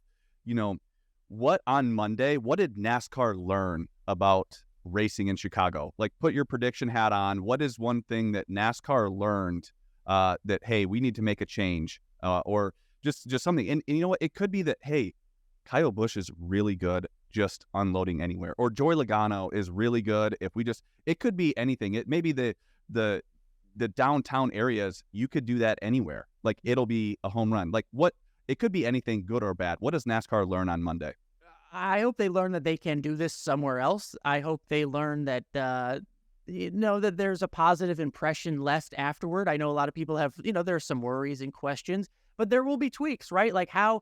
what on Monday, what did NASCAR learn about racing in Chicago? Put your prediction hat on. What is one thing that NASCAR learned that, hey, we need to make a change or just something. And you know what? It could be that, hey, Kyle Busch is really good just unloading anywhere. Or Joey Logano is really good it could be anything. It may be the downtown areas, you could do that anywhere. It'll be a home run. It could be anything good or bad. What does NASCAR learn on Monday? I hope they learn that they can do this somewhere else. I hope they learn that that there's a positive impression left afterward. I know a lot of people have, there's some worries and questions, but there will be tweaks, right? How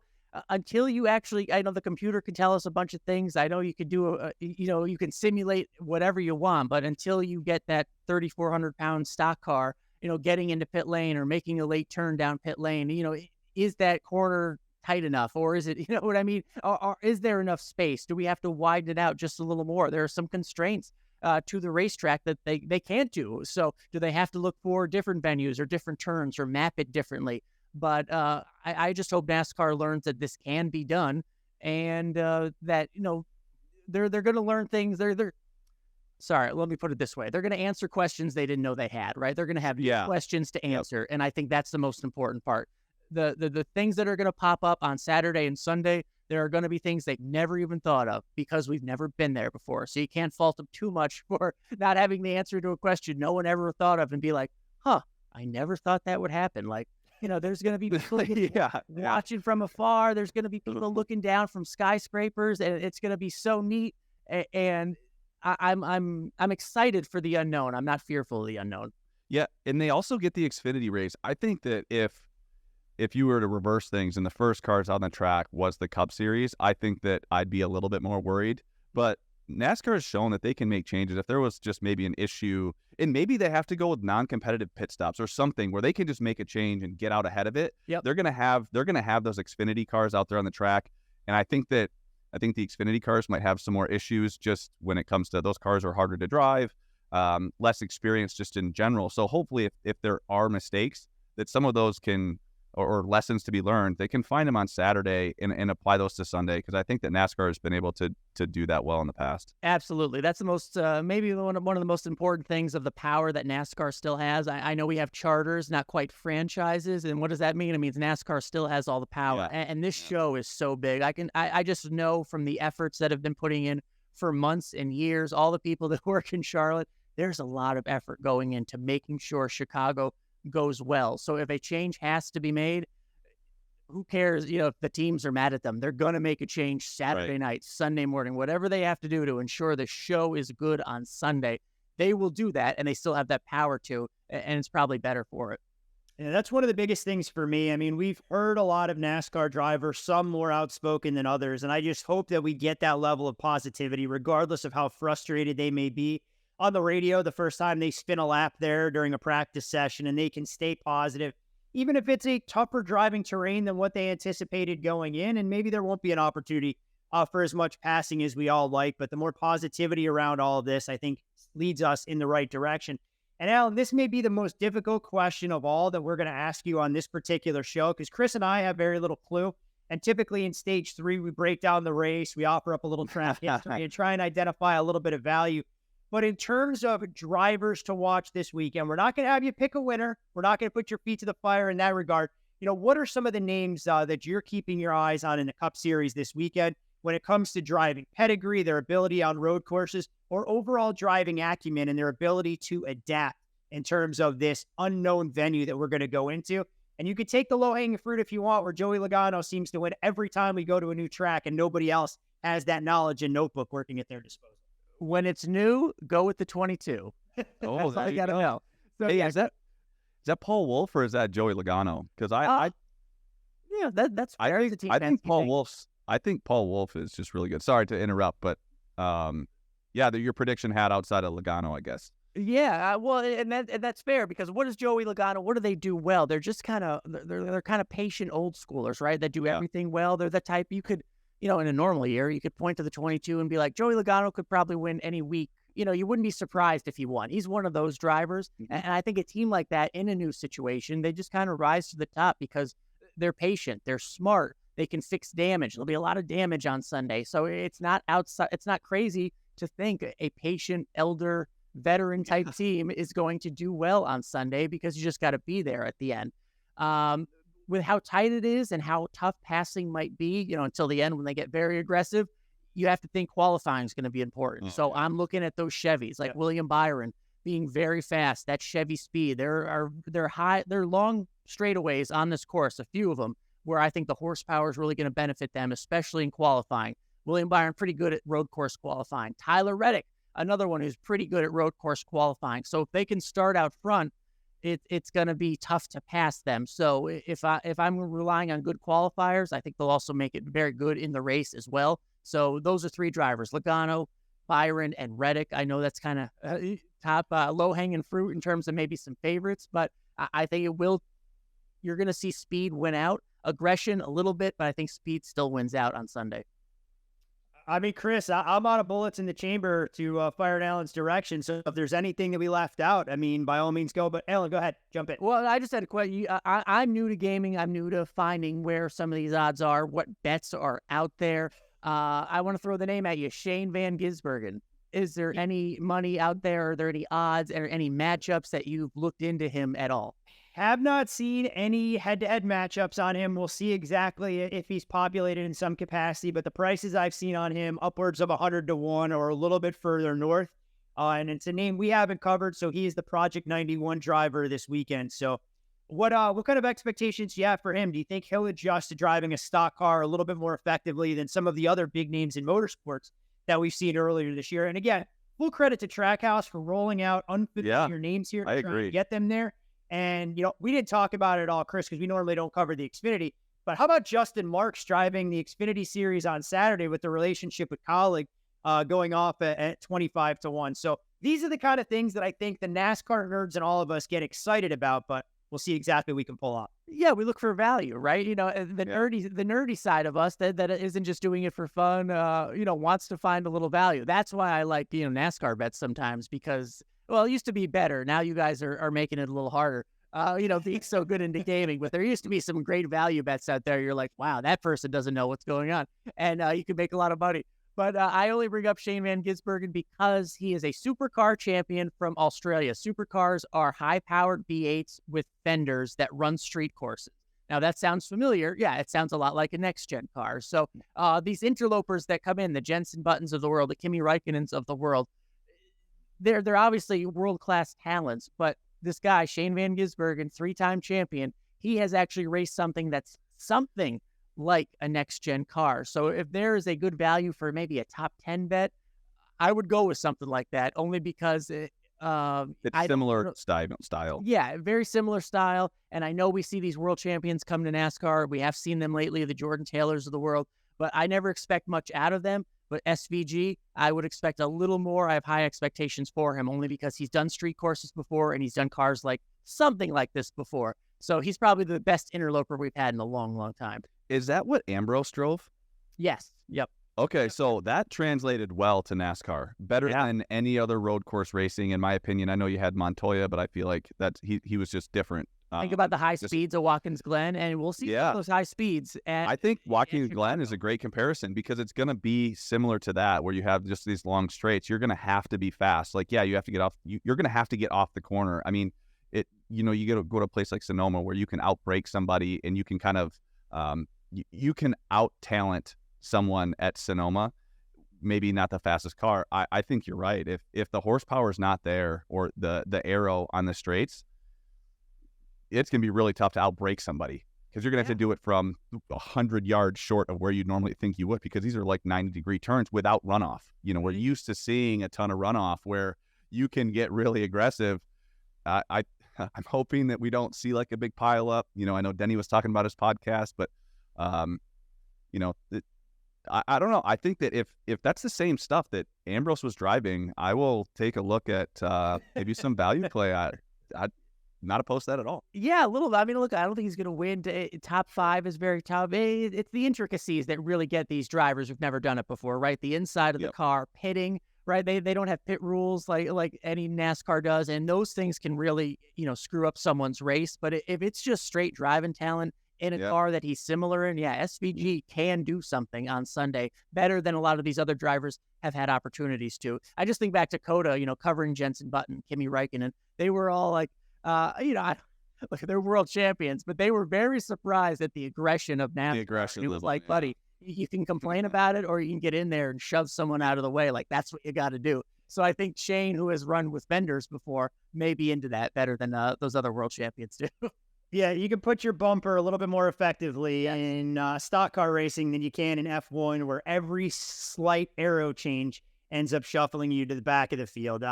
until you actually, I know the computer can tell us a bunch of things. I know you could do, you can simulate whatever you want, but until you get that 3,400-pound stock car, getting into pit lane or making a late turn down pit lane, is that corner tight enough? Or is it, you know what I mean? Or is there enough space? Do we have to widen it out just a little more? There are some constraints to the racetrack that they can't do. So do they have to look for different venues or different turns or map it differently? But I just hope NASCAR learns that this can be done and that, they're going to learn things. Sorry, let me put it this way. They're going to answer questions they didn't know they had, right? They're going to have questions to answer. And I think that's the most important part. The things that are going to pop up on Saturday and Sunday, there are going to be things they've never even thought of because we've never been there before. So you can't fault them too much for not having the answer to a question no one ever thought of and be like, I never thought that would happen. There's going to be people watching from afar. There's going to be people looking down from skyscrapers, and it's going to be so neat. And I'm excited for the unknown. I'm not fearful of the unknown. Yeah, and they also get the Xfinity race. I think that if you were to reverse things and the first cars on the track was the Cup Series, I think that I'd be a little bit more worried. But NASCAR has shown that they can make changes. If there was just maybe an issue, and maybe they have to go with non-competitive pit stops or something where they can just make a change and get out ahead of it. Yep. They're gonna have those Xfinity cars out there on the track, and I think the Xfinity cars might have some more issues just when it comes to those cars are harder to drive. less experience just in general. So hopefully if there are mistakes, that some of those can, or lessons to be learned, they can find them on Saturday and apply those to Sunday, because I think that NASCAR has been able to do that well in the past. Absolutely. That's the most, maybe one of the most important things of the power that NASCAR still has. I know we have charters, not quite franchises. And what does that mean? It means NASCAR still has all the power. Yeah. And this show is so big. I just know from the efforts that have been putting in for months and years, all the people that work in Charlotte, there's a lot of effort going into making sure Chicago goes well. So if a change has to be made, who cares, if the teams are mad at them? They're going to make a change Saturday night, Sunday morning, whatever they have to do to ensure the show is good on Sunday. They will do that, and they still have that power to, and it's probably better for it. Yeah, that's one of the biggest things for me. I mean, we've heard a lot of NASCAR drivers, some more outspoken than others, and I just hope that we get that level of positivity, regardless of how frustrated they may be on the radio the first time they spin a lap there during a practice session, and they can stay positive, even if it's a tougher driving terrain than what they anticipated going in, and maybe there won't be an opportunity for as much passing as we all like, but the more positivity around all of this, I think, leads us in the right direction. And Alan, this may be the most difficult question of all that we're going to ask you on this particular show, because Chris and I have very little clue. And typically in stage 3, we break down the race, we offer up a little track history and try and identify a little bit of value. But in terms of drivers to watch this weekend, we're not going to have you pick a winner. We're not going to put your feet to the fire in that regard. What are some of the names that you're keeping your eyes on in the Cup Series this weekend when it comes to driving pedigree, their ability on road courses, or overall driving acumen and their ability to adapt in terms of this unknown venue that we're going to go into? And you could take the low-hanging fruit if you want, where Joey Logano seems to win every time we go to a new track, and nobody else has that knowledge and notebook working at their disposal. When it's new, go with the 22. Oh, that's all you got to know. So, hey, is that Paul Wolf or is that Joey Logano? Because that's fair. I think Paul Wolf is just really good. Sorry to interrupt, but your prediction had outside of Logano, I guess. Yeah, well, and that's fair, because what does Joey Logano? What do they do well? They're just kind of patient old schoolers, right? That do everything well. They're the type you could, in a normal year, you could point to the 22 and be like, Joey Logano could probably win any week. You wouldn't be surprised if he won. He's one of those drivers. And I think a team like that in a new situation, they just kind of rise to the top because they're patient, they're smart, they can fix damage. There'll be a lot of damage on Sunday. So it's not crazy to think a patient, elder, veteran type team is going to do well on Sunday, because you just got to be there at the end. With how tight it is and how tough passing might be, until the end when they get very aggressive, you have to think qualifying is going to be important. So I'm looking at those Chevys, like William Byron being very fast, that Chevy speed. They're long straightaways on this course, a few of them, where I think the horsepower is really going to benefit them, especially in qualifying. William Byron, pretty good at road course qualifying. Tyler Reddick, another one who's pretty good at road course qualifying. So if they can start out front, it's going to be tough to pass them. So if I'm relying on good qualifiers, I think they'll also make it very good in the race as well. So those are 3 drivers: Logano, Byron, and Reddick. I know that's kind of top low-hanging fruit in terms of maybe some favorites, but I think you're going to see speed win out, aggression a little bit, but I think speed still wins out on Sunday. I mean, Chris, I'm out of bullets in the chamber to fire in Alan's direction. So if there's anything that we left out, I mean, by all means go. But Alan, go ahead. Jump in. Well, I just had a question. I'm new to gaming. I'm new to finding where some of these odds are, what bets are out there. I want to throw the name at you, Shane Van Gisbergen. Is there any money out there? Are there any odds or any matchups that you've looked into him at all? Have not seen any head-to-head matchups on him. We'll see exactly if he's populated in some capacity, but the prices I've seen on him, upwards of 100-1 or a little bit further north. And it's a name we haven't covered, so he is the Project 91 driver this weekend. So what kind of expectations do you have for him? Do you think he'll adjust to driving a stock car a little bit more effectively than some of the other big names in motorsports that we've seen earlier this year? And again, full credit to Trackhouse for rolling out unfamiliar names here. I agree. Get them there. And, we didn't talk about it at all, Chris, because we normally don't cover the Xfinity. But how about Justin Marks driving the Xfinity Series on Saturday with the relationship with Colleague going off at 25-1? So these are the kind of things that I think the NASCAR nerds and all of us get excited about, but we'll see exactly what we can pull off. Yeah, we look for value, right? The nerdy side of us that isn't just doing it for fun, wants to find a little value. That's why I like, NASCAR bets sometimes, because Well, it used to be better. Now you guys are making it a little harder. Being so good into gaming, but there used to be some great value bets out there. You're like, wow, that person doesn't know what's going on, and you can make a lot of money. But I only bring up Shane Van Gisbergen because he is a supercar champion from Australia. Supercars are high-powered V8s with fenders that run street courses. Now, that sounds familiar. Yeah, it sounds a lot like a next-gen car. So these interlopers that come in, the Jensen Buttons of the world, the Kimi Räikkönens of the world, they're obviously world-class talents. But this guy, Shane Van Gisbergen, 3-time champion, he has actually raced something that's something like a next-gen car. So if there is a good value for maybe a top 10 bet, I would go with something like that, only because it's similar style. Yeah, very similar style. And I know we see these world champions come to NASCAR. We have seen them lately, the Jordan Taylors of the world, but I never expect much out of them. But SVG, I would expect a little more. I have high expectations for him, only because he's done street courses before and he's done cars like something like this before. So he's probably the best interloper we've had in a long, long time. Is that what Ambrose drove? Yes. Yep. Okay, so that translated well to NASCAR, better than any other road course racing, in my opinion. I know you had Montoya, but I feel like that he was just different. Think about the high speeds of Watkins Glen, and we'll see those high speeds. I think Watkins Glen is a great comparison because it's going to be similar to that, where you have just these long straights. You're going to have to be fast. Like, you have to get off. You're going to have to get off the corner. I mean, you go to a place like Sonoma where you can outbrake somebody and you can kind of you can out talent someone at Sonoma. Maybe not the fastest car. I think you're right. If the horsepower is not there or the arrow on the straights, it's going to be really tough to outbrake somebody because you're going to have to do it from 100 yards short of where you normally think you would, because these are like 90-degree turns without runoff. We're used to seeing a ton of runoff where you can get really aggressive. I'm hoping that we don't see like a big pile up. I know Denny was talking about his podcast, but I don't know. I think that if that's the same stuff that Ambrose was driving, I will take a look at maybe some value play. I'd not opposed to that at all. Yeah, a little. I mean, look, I don't think he's going to win. Top 5 is very tough. It's the intricacies that really get these drivers who've never done it before, right? The inside of the car, pitting, right? They don't have pit rules like any NASCAR does, and those things can really screw up someone's race. But if it's just straight driving talent in a car that he's similar in, SVG can do something on Sunday better than a lot of these other drivers have had opportunities to. I just think back to Coda, covering Jensen Button, Kimi Räikkönen. They were all like, look, they're world champions, but they were very surprised at the aggression of NASCAR. The aggression. It was like, buddy, you can complain about it or you can get in there and shove someone out of the way. Like, that's what you got to do. So I think Shane, who has run with vendors before, may be into that better than those other world champions do. Yeah, you can put your bumper a little bit more effectively in stock car racing than you can in F1, where every slight arrow change ends up shuffling you to the back of the field.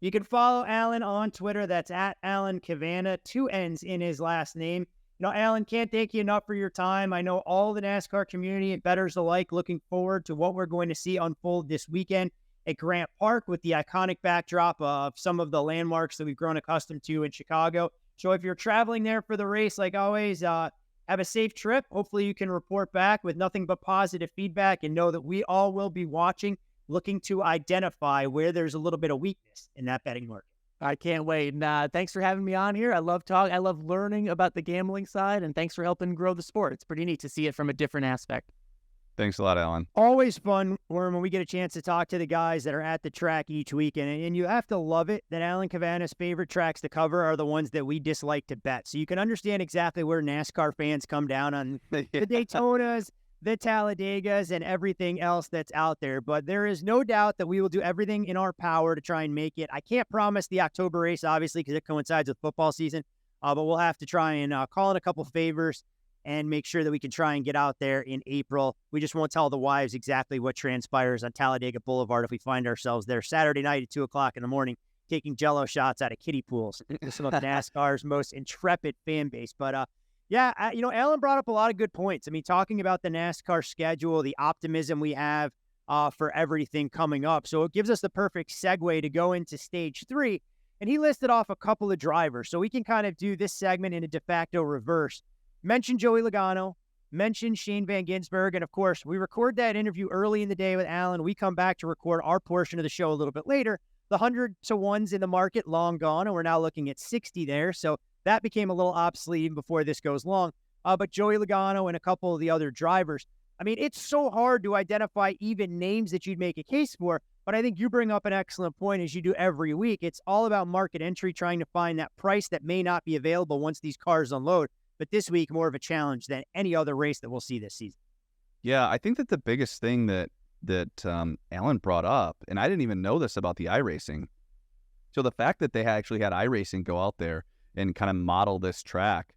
You can follow Alan on Twitter. That's at Alan Cavanna, 2 N's in his last name. Alan, can't thank you enough for your time. I know all the NASCAR community and bettors alike looking forward to what we're going to see unfold this weekend at Grant Park with the iconic backdrop of some of the landmarks that we've grown accustomed to in Chicago. So if you're traveling there for the race, like always, have a safe trip. Hopefully you can report back with nothing but positive feedback, and know that we all will be watching, looking to identify where there's a little bit of weakness in that betting market. I can't wait. And thanks for having me on here. I love talking. I love learning about the gambling side, and thanks for helping grow the sport. It's pretty neat to see it from a different aspect. Thanks a lot, Alan. Always fun, Worm, when we get a chance to talk to the guys that are at the track each weekend. And you have to love it that Alan Cavanna's favorite tracks to cover are the ones that we dislike to bet. So you can understand exactly where NASCAR fans come down on the Daytonas, the Talladegas, and everything else that's out there. But there is no doubt that we will do everything in our power to try and make it. I can't promise the October race, obviously, because it coincides with football season. But we'll have to try and call in a couple favors and make sure that we can try and get out there in April. We just won't tell the wives exactly what transpires on Talladega Boulevard if we find ourselves there Saturday night at 2 o'clock in the morning, taking Jell-O shots out of kiddie pools. Some of NASCAR's most intrepid fan base. But Alan brought up a lot of good points. I mean, talking about the NASCAR schedule, the optimism we have for everything coming up. So it gives us the perfect segue to go into stage 3. And he listed off a couple of drivers. So we can kind of do this segment in a de facto reverse. Mention Joey Logano, mention Shane Van Gisbergen, and of course, we record that interview early in the day with Alan. We come back to record our portion of the show a little bit later. The 100-to-1s in the market, long gone, and we're now looking at 60 there. So that became a little obsolete even before this goes long. But Joey Logano and a couple of the other drivers, I mean, it's so hard to identify even names that you'd make a case for. But I think you bring up an excellent point, as you do every week. It's all about market entry, trying to find that price that may not be available once these cars unload. But this week, more of a challenge than any other race that we'll see this season. Yeah, I think that the biggest thing that Alan brought up, and I didn't even know this about the iRacing. So the fact that they actually had iRacing go out there and kind of model this track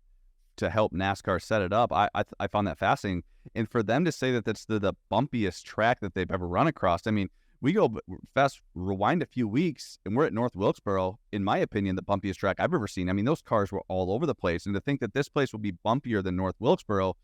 to help NASCAR set it up, I found that fascinating. And for them to say that that's the bumpiest track that they've ever run across, I mean, we go rewind a few weeks, and we're at North Wilkesboro, in my opinion, the bumpiest track I've ever seen. I mean, those cars were all over the place. And to think that this place will be bumpier than North Wilkesboro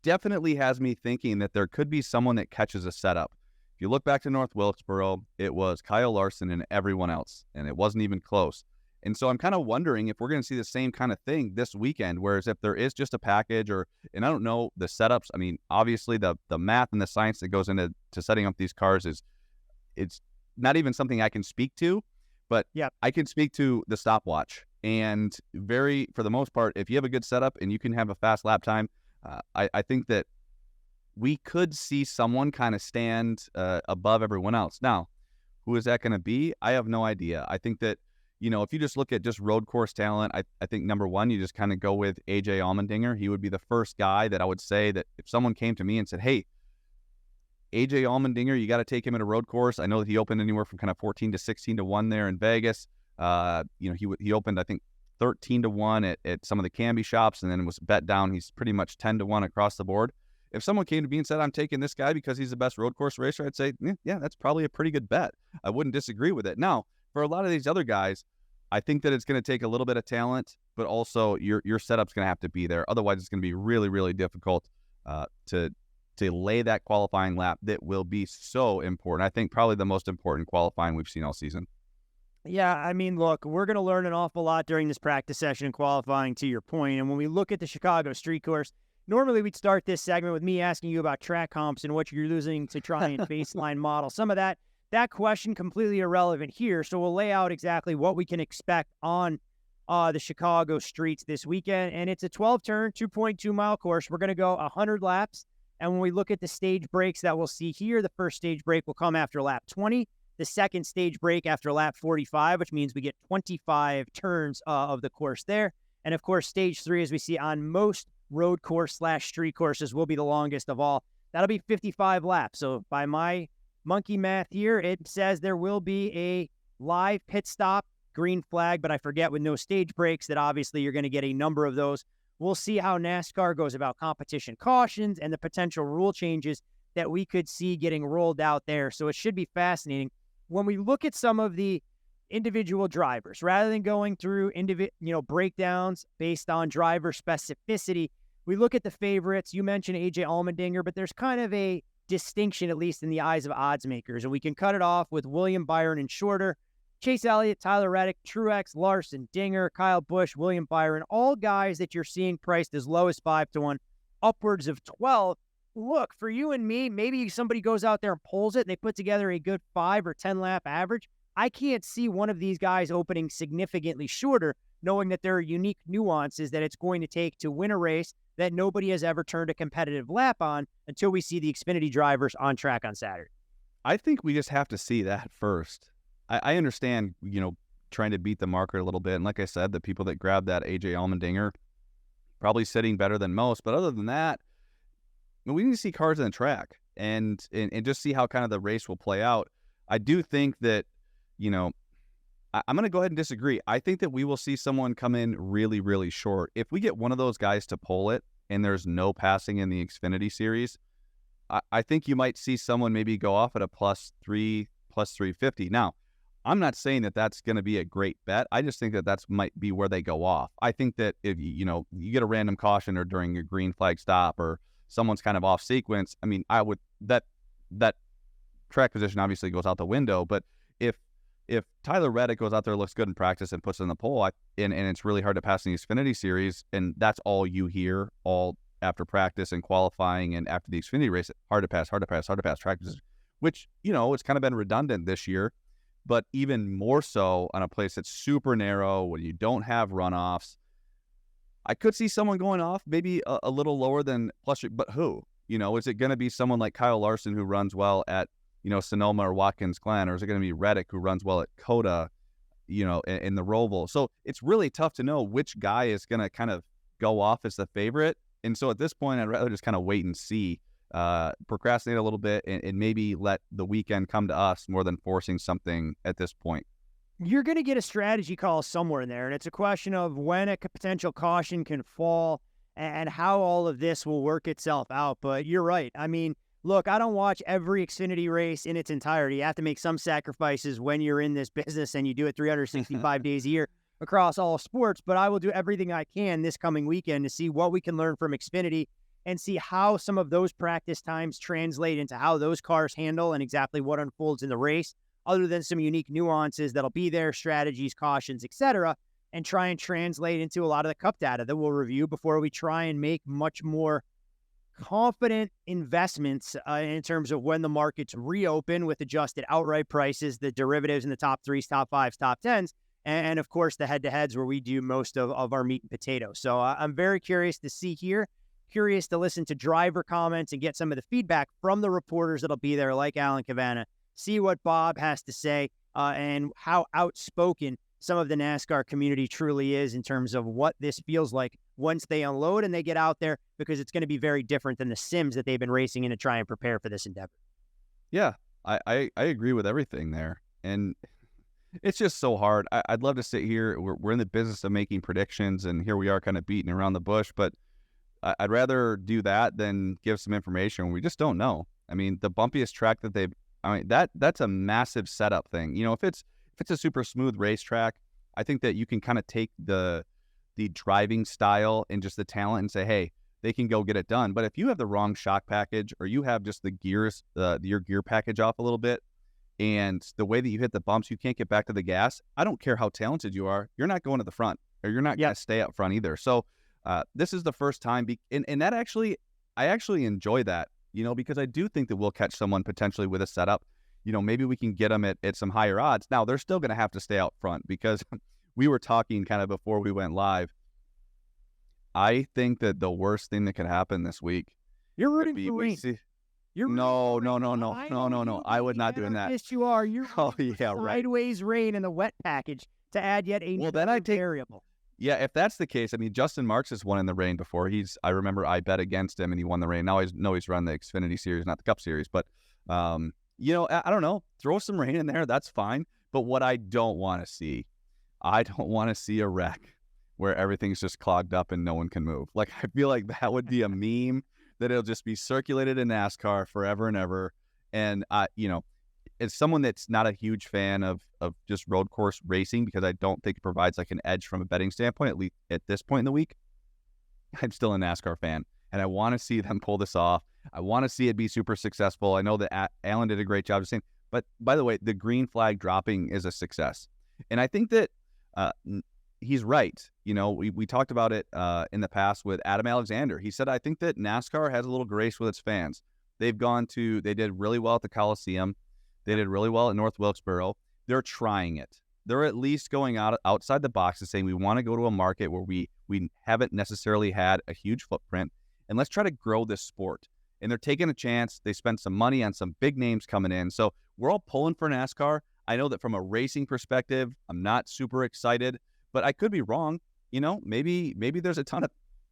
definitely has me thinking that there could be someone that catches a setup. If you look back to North Wilkesboro, it was Kyle Larson and everyone else, and it wasn't even close. And so I'm kind of wondering if we're going to see the same kind of thing this weekend, whereas if there is just a package and I don't know the setups, I mean, obviously the math and the science that goes into setting up these cars it's not even something I can speak to, but yeah, I can speak to the stopwatch. And for the most part, if you have a good setup and you can have a fast lap time, I think that we could see someone kind of stand above everyone else. Now, who is that going to be? I have no idea. I think that, if you just look at just road course talent, I think number one, you just kind of go with AJ Allmendinger. He would be the first guy that I would say that if someone came to me and said, hey, AJ Allmendinger, you got to take him at a road course. I know that he opened anywhere from kind of 14 to 16 to 1 there in Vegas. He opened, I think, 13 to 1 at some of the Canby shops, and then was bet down. He's pretty much 10 to 1 across the board. If someone came to me and said, I'm taking this guy because he's the best road course racer, I'd say, yeah, that's probably a pretty good bet. I wouldn't disagree with it. Now, for a lot of these other guys, I think that it's going to take a little bit of talent, but also your setup's going to have to be there. Otherwise, it's going to be really, really difficult to lay that qualifying lap that will be so important. I think probably the most important qualifying we've seen all season. Yeah, I mean, look, we're going to learn an awful lot during this practice session and qualifying, to your point. And when we look at the Chicago street course, normally we'd start this segment with me asking you about track comps and what you're using to try and baseline model. Some of that question completely irrelevant here. So we'll lay out exactly what we can expect on the Chicago streets this weekend. And it's a 12-turn, 2.2-mile course. We're going to go 100 laps. And when we look at the stage breaks that we'll see here, the first stage break will come after lap 20. The second stage break after lap 45, which means we get 25 turns of the course there. And of course, stage 3, as we see on most road course / street courses, will be the longest of all. That'll be 55 laps. So by my monkey math here, it says there will be a live pit stop, green flag, but I forget with no stage breaks that obviously you're going to get a number of those. We'll see how NASCAR goes about competition cautions and the potential rule changes that we could see getting rolled out there. So it should be fascinating. When we look at some of the individual drivers, rather than going through breakdowns based on driver specificity, we look at the favorites. You mentioned AJ Allmendinger, but there's kind of a distinction, at least in the eyes of odds makers. And we can cut it off with William Byron and Shorter, Chase Elliott, Tyler Reddick, Truex, Larson, Dinger, Kyle Busch, William Byron, all guys that you're seeing priced as low as 5 to 1, upwards of 12. Look, for you and me, maybe somebody goes out there and pulls it and they put together a good 5 or 10 lap average. I can't see one of these guys opening significantly shorter, knowing that there are unique nuances that it's going to take to win a race that nobody has ever turned a competitive lap on until we see the Xfinity drivers on track on Saturday. I think we just have to see that first. I understand, trying to beat the market a little bit. And like I said, the people that grabbed that AJ Allmendinger probably sitting better than most. But other than that, we need to see cars on the track and just see how kind of the race will play out. I do think that, I'm going to go ahead and disagree. I think that we will see someone come in really, really short. If we get one of those guys to pull it and there's no passing in the Xfinity series, I think you might see someone maybe go off at a +3, +350. Now, I'm not saying that that's going to be a great bet. I just think that might be where they go off. I think that if, you get a random caution or during your green flag stop or someone's kind of off sequence, I mean, that track position obviously goes out the window. But if Tyler Reddick goes out there, looks good in practice and puts it in the pole, and it's really hard to pass in the Xfinity series, and that's all you hear all after practice and qualifying and after the Xfinity race, hard to pass track position, which, it's kind of been redundant this year. but even more so on a place that's super narrow when you don't have runoffs. I could see someone going off maybe a little lower than plus, but who? Is it going to be someone like Kyle Larson who runs well at, Sonoma or Watkins Glen, or is it going to be Reddick who runs well at Coda, in the Roval? So it's really tough to know which guy is going to kind of go off as the favorite. And so at this point, I'd rather just kind of wait and see, procrastinate a little bit, and maybe let the weekend come to us more than forcing something at this point. You're going to get a strategy call somewhere in there, and it's a question of when a potential caution can fall and how all of this will work itself out. But you're right. I mean, look, I don't watch every Xfinity race in its entirety. You have to make some sacrifices when you're in this business, and you do it 365 days a year across all sports. But I will do everything I can this coming weekend to see what we can learn from Xfinity and see how some of those practice times translate into how those cars handle and exactly what unfolds in the race, other than some unique nuances that'll be there, strategies, cautions, etc., and try and translate into a lot of the cup data that we'll review before we try and make much more confident investments in terms of when the markets reopen with adjusted outright prices, the derivatives in the top threes, top fives, top tens, and of course the head-to-heads where we do most of our meat and potatoes. So I'm very curious to see here, curious to listen to driver comments and get some of the feedback from the reporters that'll be there, like Alan Cavanna, see what Bob has to say, and how outspoken some of the NASCAR community truly is in terms of what this feels like once they unload and they get out there, because it's going to be very different than the sims that they've been racing in to try and prepare for this endeavor. Yeah, I agree with everything there. And it's just so hard. I'd love to sit here. We're in the business of making predictions, and here we are kind of beating around the bush, but I'd rather do that than give some information. We just don't know. I mean, the bumpiest track that that's a massive setup thing. If it's a super smooth racetrack, I think that you can kind of take the driving style and just the talent and say, hey, they can go get it done. But if you have the wrong shock package, or you have just the gears, your gear package off a little bit, and the way that you hit the bumps, you can't get back to the gas, I don't care how talented you are, you're not going to the front, or you're not going to stay up front either. So this is the first time, and that I actually enjoy that, because I do think that we'll catch someone potentially with a setup. Maybe we can get them at some higher odds. Now, they're still going to have to stay out front, because we were talking kind of before we went live. I think that the worst thing that could happen this week. You're rooting for rain. No. I would not doing that. Yes, you are. You're right. Sideways rain in the wet package to add yet a variable. Yeah, if that's the case, I mean, Justin Marks has won in the rain before. I remember I bet against him and he won the rain. Now I know he's run the Xfinity Series, not the Cup Series, but I don't know. Throw some rain in there. That's fine. But what I don't want to see a wreck where everything's just clogged up and no one can move. Like, I feel like that would be a meme that it'll just be circulated in NASCAR forever and ever. And, as someone that's not a huge fan of just road course racing, because I don't think it provides like an edge from a betting standpoint, at least at this point in the week, I'm still a NASCAR fan, and I want to see them pull this off. I want to see it be super successful. I know that Alan did a great job of saying, but by the way, the green flag dropping is a success. And I think that he's right. We talked about it in the past with Adam Alexander. He said, I think that NASCAR has a little grace with its fans. They did really well at the Coliseum. They did really well at North Wilkesboro. They're trying it. They're at least going outside the box and saying, we want to go to a market where we haven't necessarily had a huge footprint, and let's try to grow this sport. And they're taking a chance. They spent some money on some big names coming in. So we're all pulling for NASCAR. I know that from a racing perspective, I'm not super excited, but I could be wrong. Maybe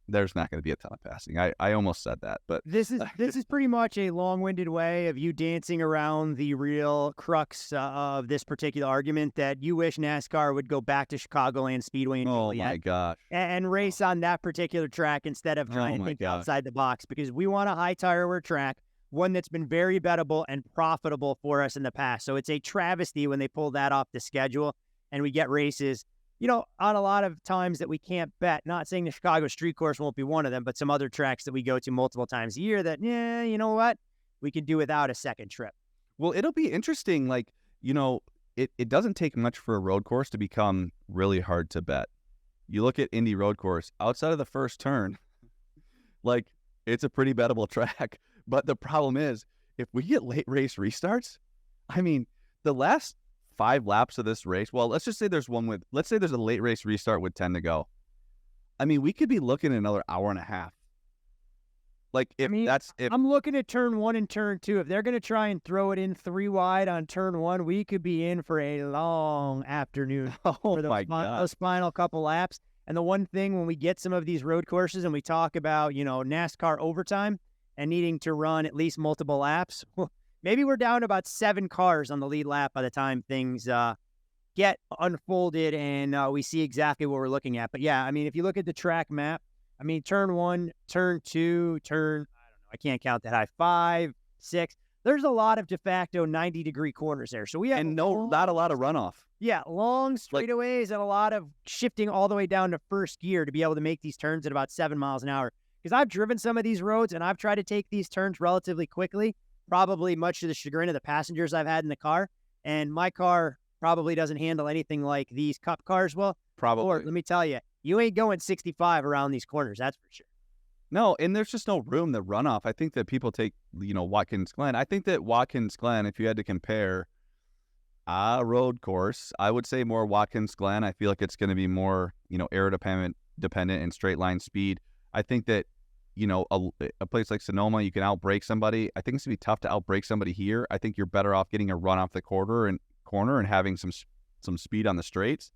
there's not going to be a ton of passing. I almost said that, but this is pretty much a long-winded way of you dancing around the real crux of this particular argument, that you wish NASCAR would go back to Chicagoland Speedway my gosh, and race on that particular track instead of trying to think outside the box, because we want a high tire wear track, one that's been very bettable and profitable for us in the past. So it's a travesty when they pull that off the schedule and we get races on a lot of times that we can't bet. Not saying the Chicago street course won't be one of them, but some other tracks that we go to multiple times a year that, you know what? We can do without a second trip. Well, it'll be interesting. Like, it doesn't take much for a road course to become really hard to bet. You look at Indy Road Course, outside of the first turn, like, it's a pretty bettable track. But the problem is, if we get late race restarts, I mean, the last 5 laps of this race. Well, let's just say there's a late race restart with 10 to go. I mean, we could be looking at another hour and a half. Like, I'm looking at turn 1 and turn 2. If they're going to try and throw it in 3 wide on turn 1, we could be in for a long afternoon for those final couple laps. And the one thing when we get some of these road courses and we talk about, NASCAR overtime and needing to run at least multiple laps, maybe we're down to about 7 cars on the lead lap by the time things get unfolded and we see exactly what we're looking at. But yeah, I mean, if you look at the track map, I mean, turn 1, turn 2, I can't count that high, 5, 6. There's a lot of de facto 90-degree corners there. So we have not a lot of runoff. Yeah, long straightaways and a lot of shifting all the way down to first gear to be able to make these turns at about 7 miles an hour. Because I've driven some of these roads and I've tried to take these turns relatively quickly, probably much to the chagrin of the passengers I've had in the car. And my car probably doesn't handle anything like these Cup cars will. Probably. Or let me tell you, you ain't going 65 around these corners, that's for sure. No, and there's just no room to run off. I think that people take, Watkins Glen. I think that Watkins Glen, if you had to compare a road course, I would say more Watkins Glen. I feel like it's going to be more, aerodependent and straight line speed. I think that, a place like Sonoma, you can outbrake somebody. I think it's going to be tough to outbrake somebody here. I think you're better off getting a run off the corner and having some speed on the straights.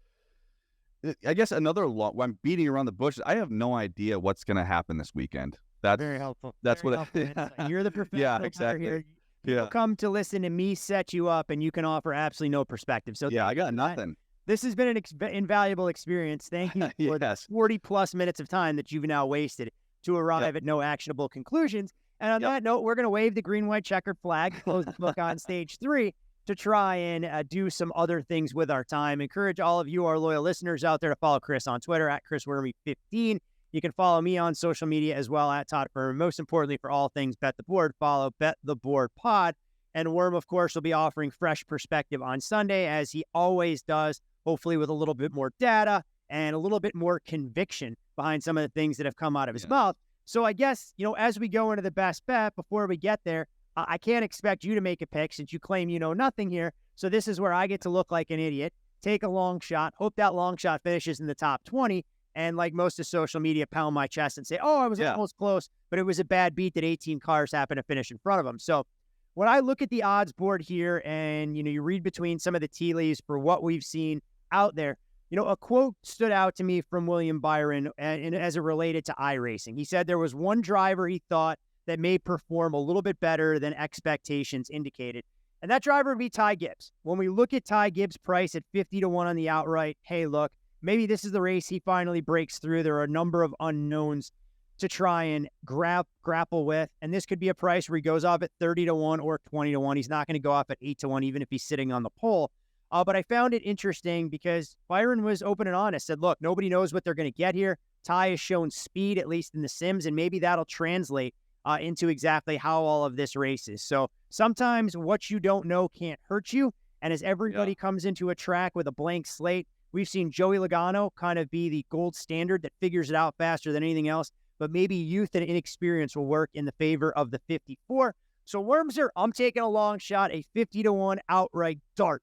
I guess I'm beating around the bushes. I have no idea what's going to happen this weekend. That's very helpful. That's very what helpful. You're the professional. Yeah, exactly. Here. People come to listen to me set you up, and you can offer absolutely no perspective. So yeah, I got nothing. This has been an invaluable experience. Thank you for the 40-plus minutes of time that you've now wasted to arrive at no actionable conclusions. And on that note, we're going to wave the green, white, checkered flag, close the book on stage 3. To try and do some other things with our time. Encourage all of you, our loyal listeners out there, to follow Chris on Twitter at ChrisWermy15. You can follow me on social media as well at Todd Furman. Most importantly, for all things Bet the Board, follow Bet the Board Pod. And Worm, of course, will be offering fresh perspective on Sunday, as he always does, hopefully with a little bit more data and a little bit more conviction behind some of the things that have come out of his mouth. So I guess, as we go into the best bet, before we get there, I can't expect you to make a pick since you claim you know nothing here. So this is where I get to look like an idiot, take a long shot, hope that long shot finishes in the top 20, and like most of social media, pound my chest and say, oh, I was almost close, but it was a bad beat that 18 cars happened to finish in front of them. So when I look at the odds board here and, you read between some of the tea leaves for what we've seen out there, a quote stood out to me from William Byron and as it related to iRacing. He said there was one driver he thought that may perform a little bit better than expectations indicated. And that driver would be Ty Gibbs. When we look at Ty Gibbs' price at 50-1 on the outright, hey, look, maybe this is the race he finally breaks through. There are a number of unknowns to try and grapple with. And this could be a price where he goes off at 30-1 or 20-1. He's not going to go off at 8-1, even if he's sitting on the pole. But I found it interesting because Byron was open and honest, said, look, nobody knows what they're going to get here. Ty has shown speed, at least in the sims, and maybe that'll translate into exactly how all of this races. So sometimes what you don't know can't hurt you. And as everybody comes into a track with a blank slate, we've seen Joey Logano kind of be the gold standard that figures it out faster than anything else. But maybe youth and inexperience will work in the favor of the 54. So Wormser, I'm taking a long shot, a 50-1 outright dart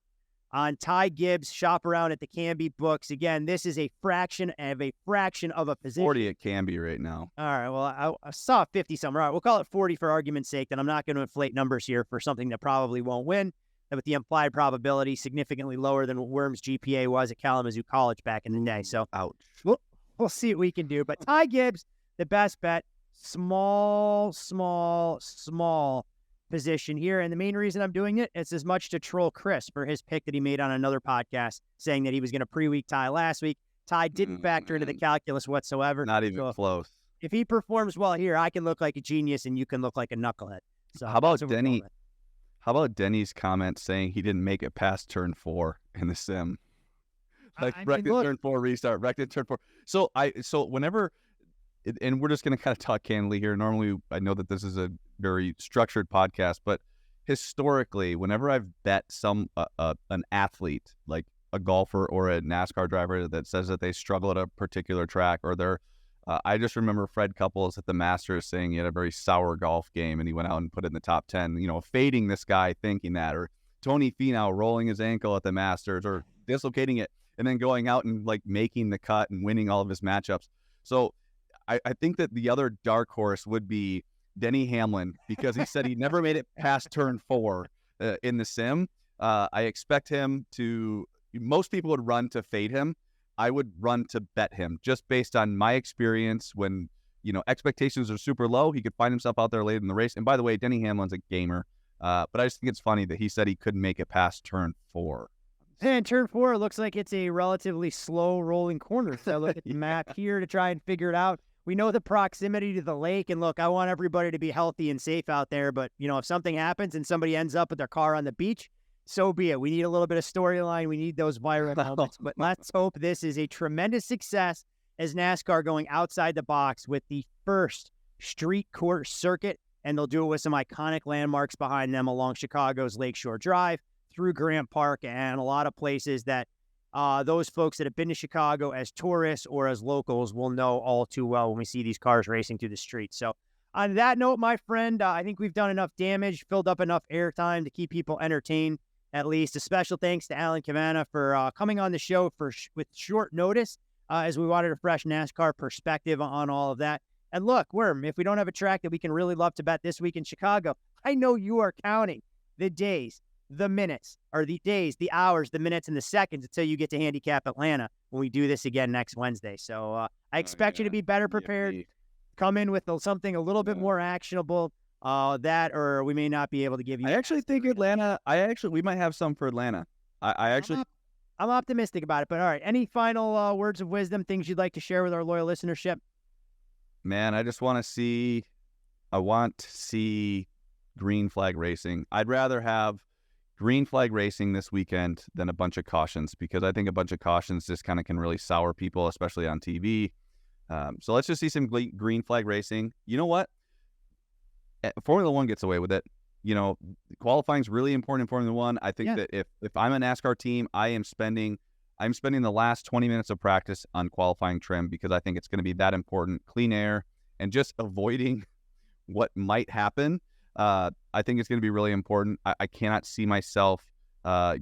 on Ty Gibbs. Shop around at the Canby books. Again, this is a fraction of a position. 40 it can be right now. All right, well, I saw 50 somewhere. All right, we'll call it 40 for argument's sake. Then I'm not going to inflate numbers here for something that probably won't win, with the implied probability significantly lower than what Worm's GPA was at Kalamazoo College back in the day. So ouch. We'll see what we can do. But Ty Gibbs, the best bet, small position here. And the main reason I'm doing it is as much to troll Chris for his pick that he made on another podcast saying that he was going to pre-week Ty last week. Ty didn't factor into the calculus whatsoever. Not even close. If he performs well here, I can look like a genius and you can look like a knucklehead. So how about Denny? How about Denny's comment saying he didn't make it past turn 4 in the sim? Like wrecked at turn 4 restart, wrecked at turn 4. So whenever, and we're just going to kind of talk candidly here. Normally, I know that this is a very structured podcast, but historically, whenever I've bet an athlete, like a golfer or a NASCAR driver that says that they struggle at a particular track, or they're, I just remember Fred Couples at the Masters saying he had a very sour golf game and he went out and put it in the top 10, fading this guy thinking that, or Tony Finau rolling his ankle at the Masters or dislocating it and then going out and like making the cut and winning all of his matchups. So I think that the other dark horse would be Denny Hamlin, because he said he never made it past turn 4 in the sim. I expect him to, most people would run to fade him. I would run to bet him, just based on my experience. When, expectations are super low, he could find himself out there late in the race. And by the way, Denny Hamlin's a gamer, but I just think it's funny that he said he couldn't make it past turn 4. And turn 4 looks like it's a relatively slow rolling corner. So I look at the map here to try and figure it out. We know the proximity to the lake, and look, I want everybody to be healthy and safe out there, but, if something happens and somebody ends up with their car on the beach, so be it. We need a little bit of storyline. We need those viral moments, but let's hope this is a tremendous success as NASCAR going outside the box with the first street course circuit, and they'll do it with some iconic landmarks behind them along Chicago's Lakeshore Drive, through Grant Park, and a lot of places that those folks that have been to Chicago as tourists or as locals will know all too well when we see these cars racing through the streets. So on that note, my friend, I think we've done enough damage, filled up enough airtime to keep people entertained, at least. A special thanks to Alan Cavanna for coming on the show with short notice as we wanted a fresh NASCAR perspective on all of that. And look, Worm, if we don't have a track that we can really love to bet this week in Chicago, I know you are counting the days, the minutes, or the days, the hours, the minutes, and the seconds until you get to handicap Atlanta when we do this again next Wednesday. So I expect you to be better prepared. Come in with something a little bit more actionable. Or we may not be able to give you. I actually think Atlanta. We might have some for Atlanta. I'm optimistic about it. But all right, any final words of wisdom, things you'd like to share with our loyal listenership? Man, I just want to see. I want to see green flag racing. I'd rather have green flag racing this weekend than a bunch of cautions, because I think a bunch of cautions just kind of can really sour people, especially on TV. So let's just see some green flag racing. You know what? Formula One gets away with it. Qualifying is really important in Formula One. I think that if I'm a NASCAR team, I'm spending the last 20 minutes of practice on qualifying trim, because I think it's going to be that important. Clean air and just avoiding what might happen. I think it's going to be really important. I cannot see myself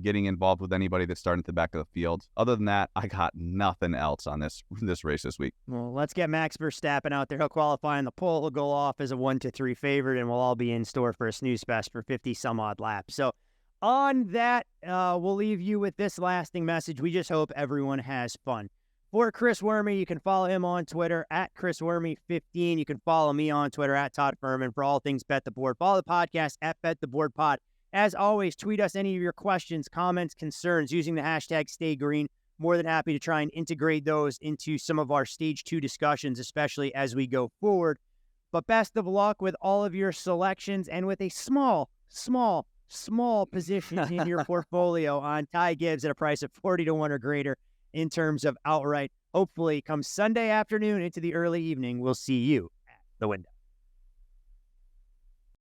getting involved with anybody that's starting at the back of the field. Other than that, I got nothing else on this race this week. Well, let's get Max Verstappen out there. He'll qualify in the pole. He'll go off as a 1-3 favorite, and we'll all be in store for a snooze fest for 50 some odd laps. So on that, we'll leave you with this lasting message. We just hope everyone has fun. For Chris Wormy, you can follow him on Twitter at ChrisWormy15. You can follow me on Twitter at Todd Furman for all things Bet the Board. Follow the podcast at Bet the Board Pod. As always, tweet us any of your questions, comments, concerns using the hashtag StayGreen. More than happy to try and integrate those into some of our Stage 2 discussions, especially as we go forward. But best of luck with all of your selections and with a small position in your portfolio on Ty Gibbs at a price of 40-1 or greater in terms of outright. Hopefully, come Sunday afternoon into the early evening, we'll see you at the window.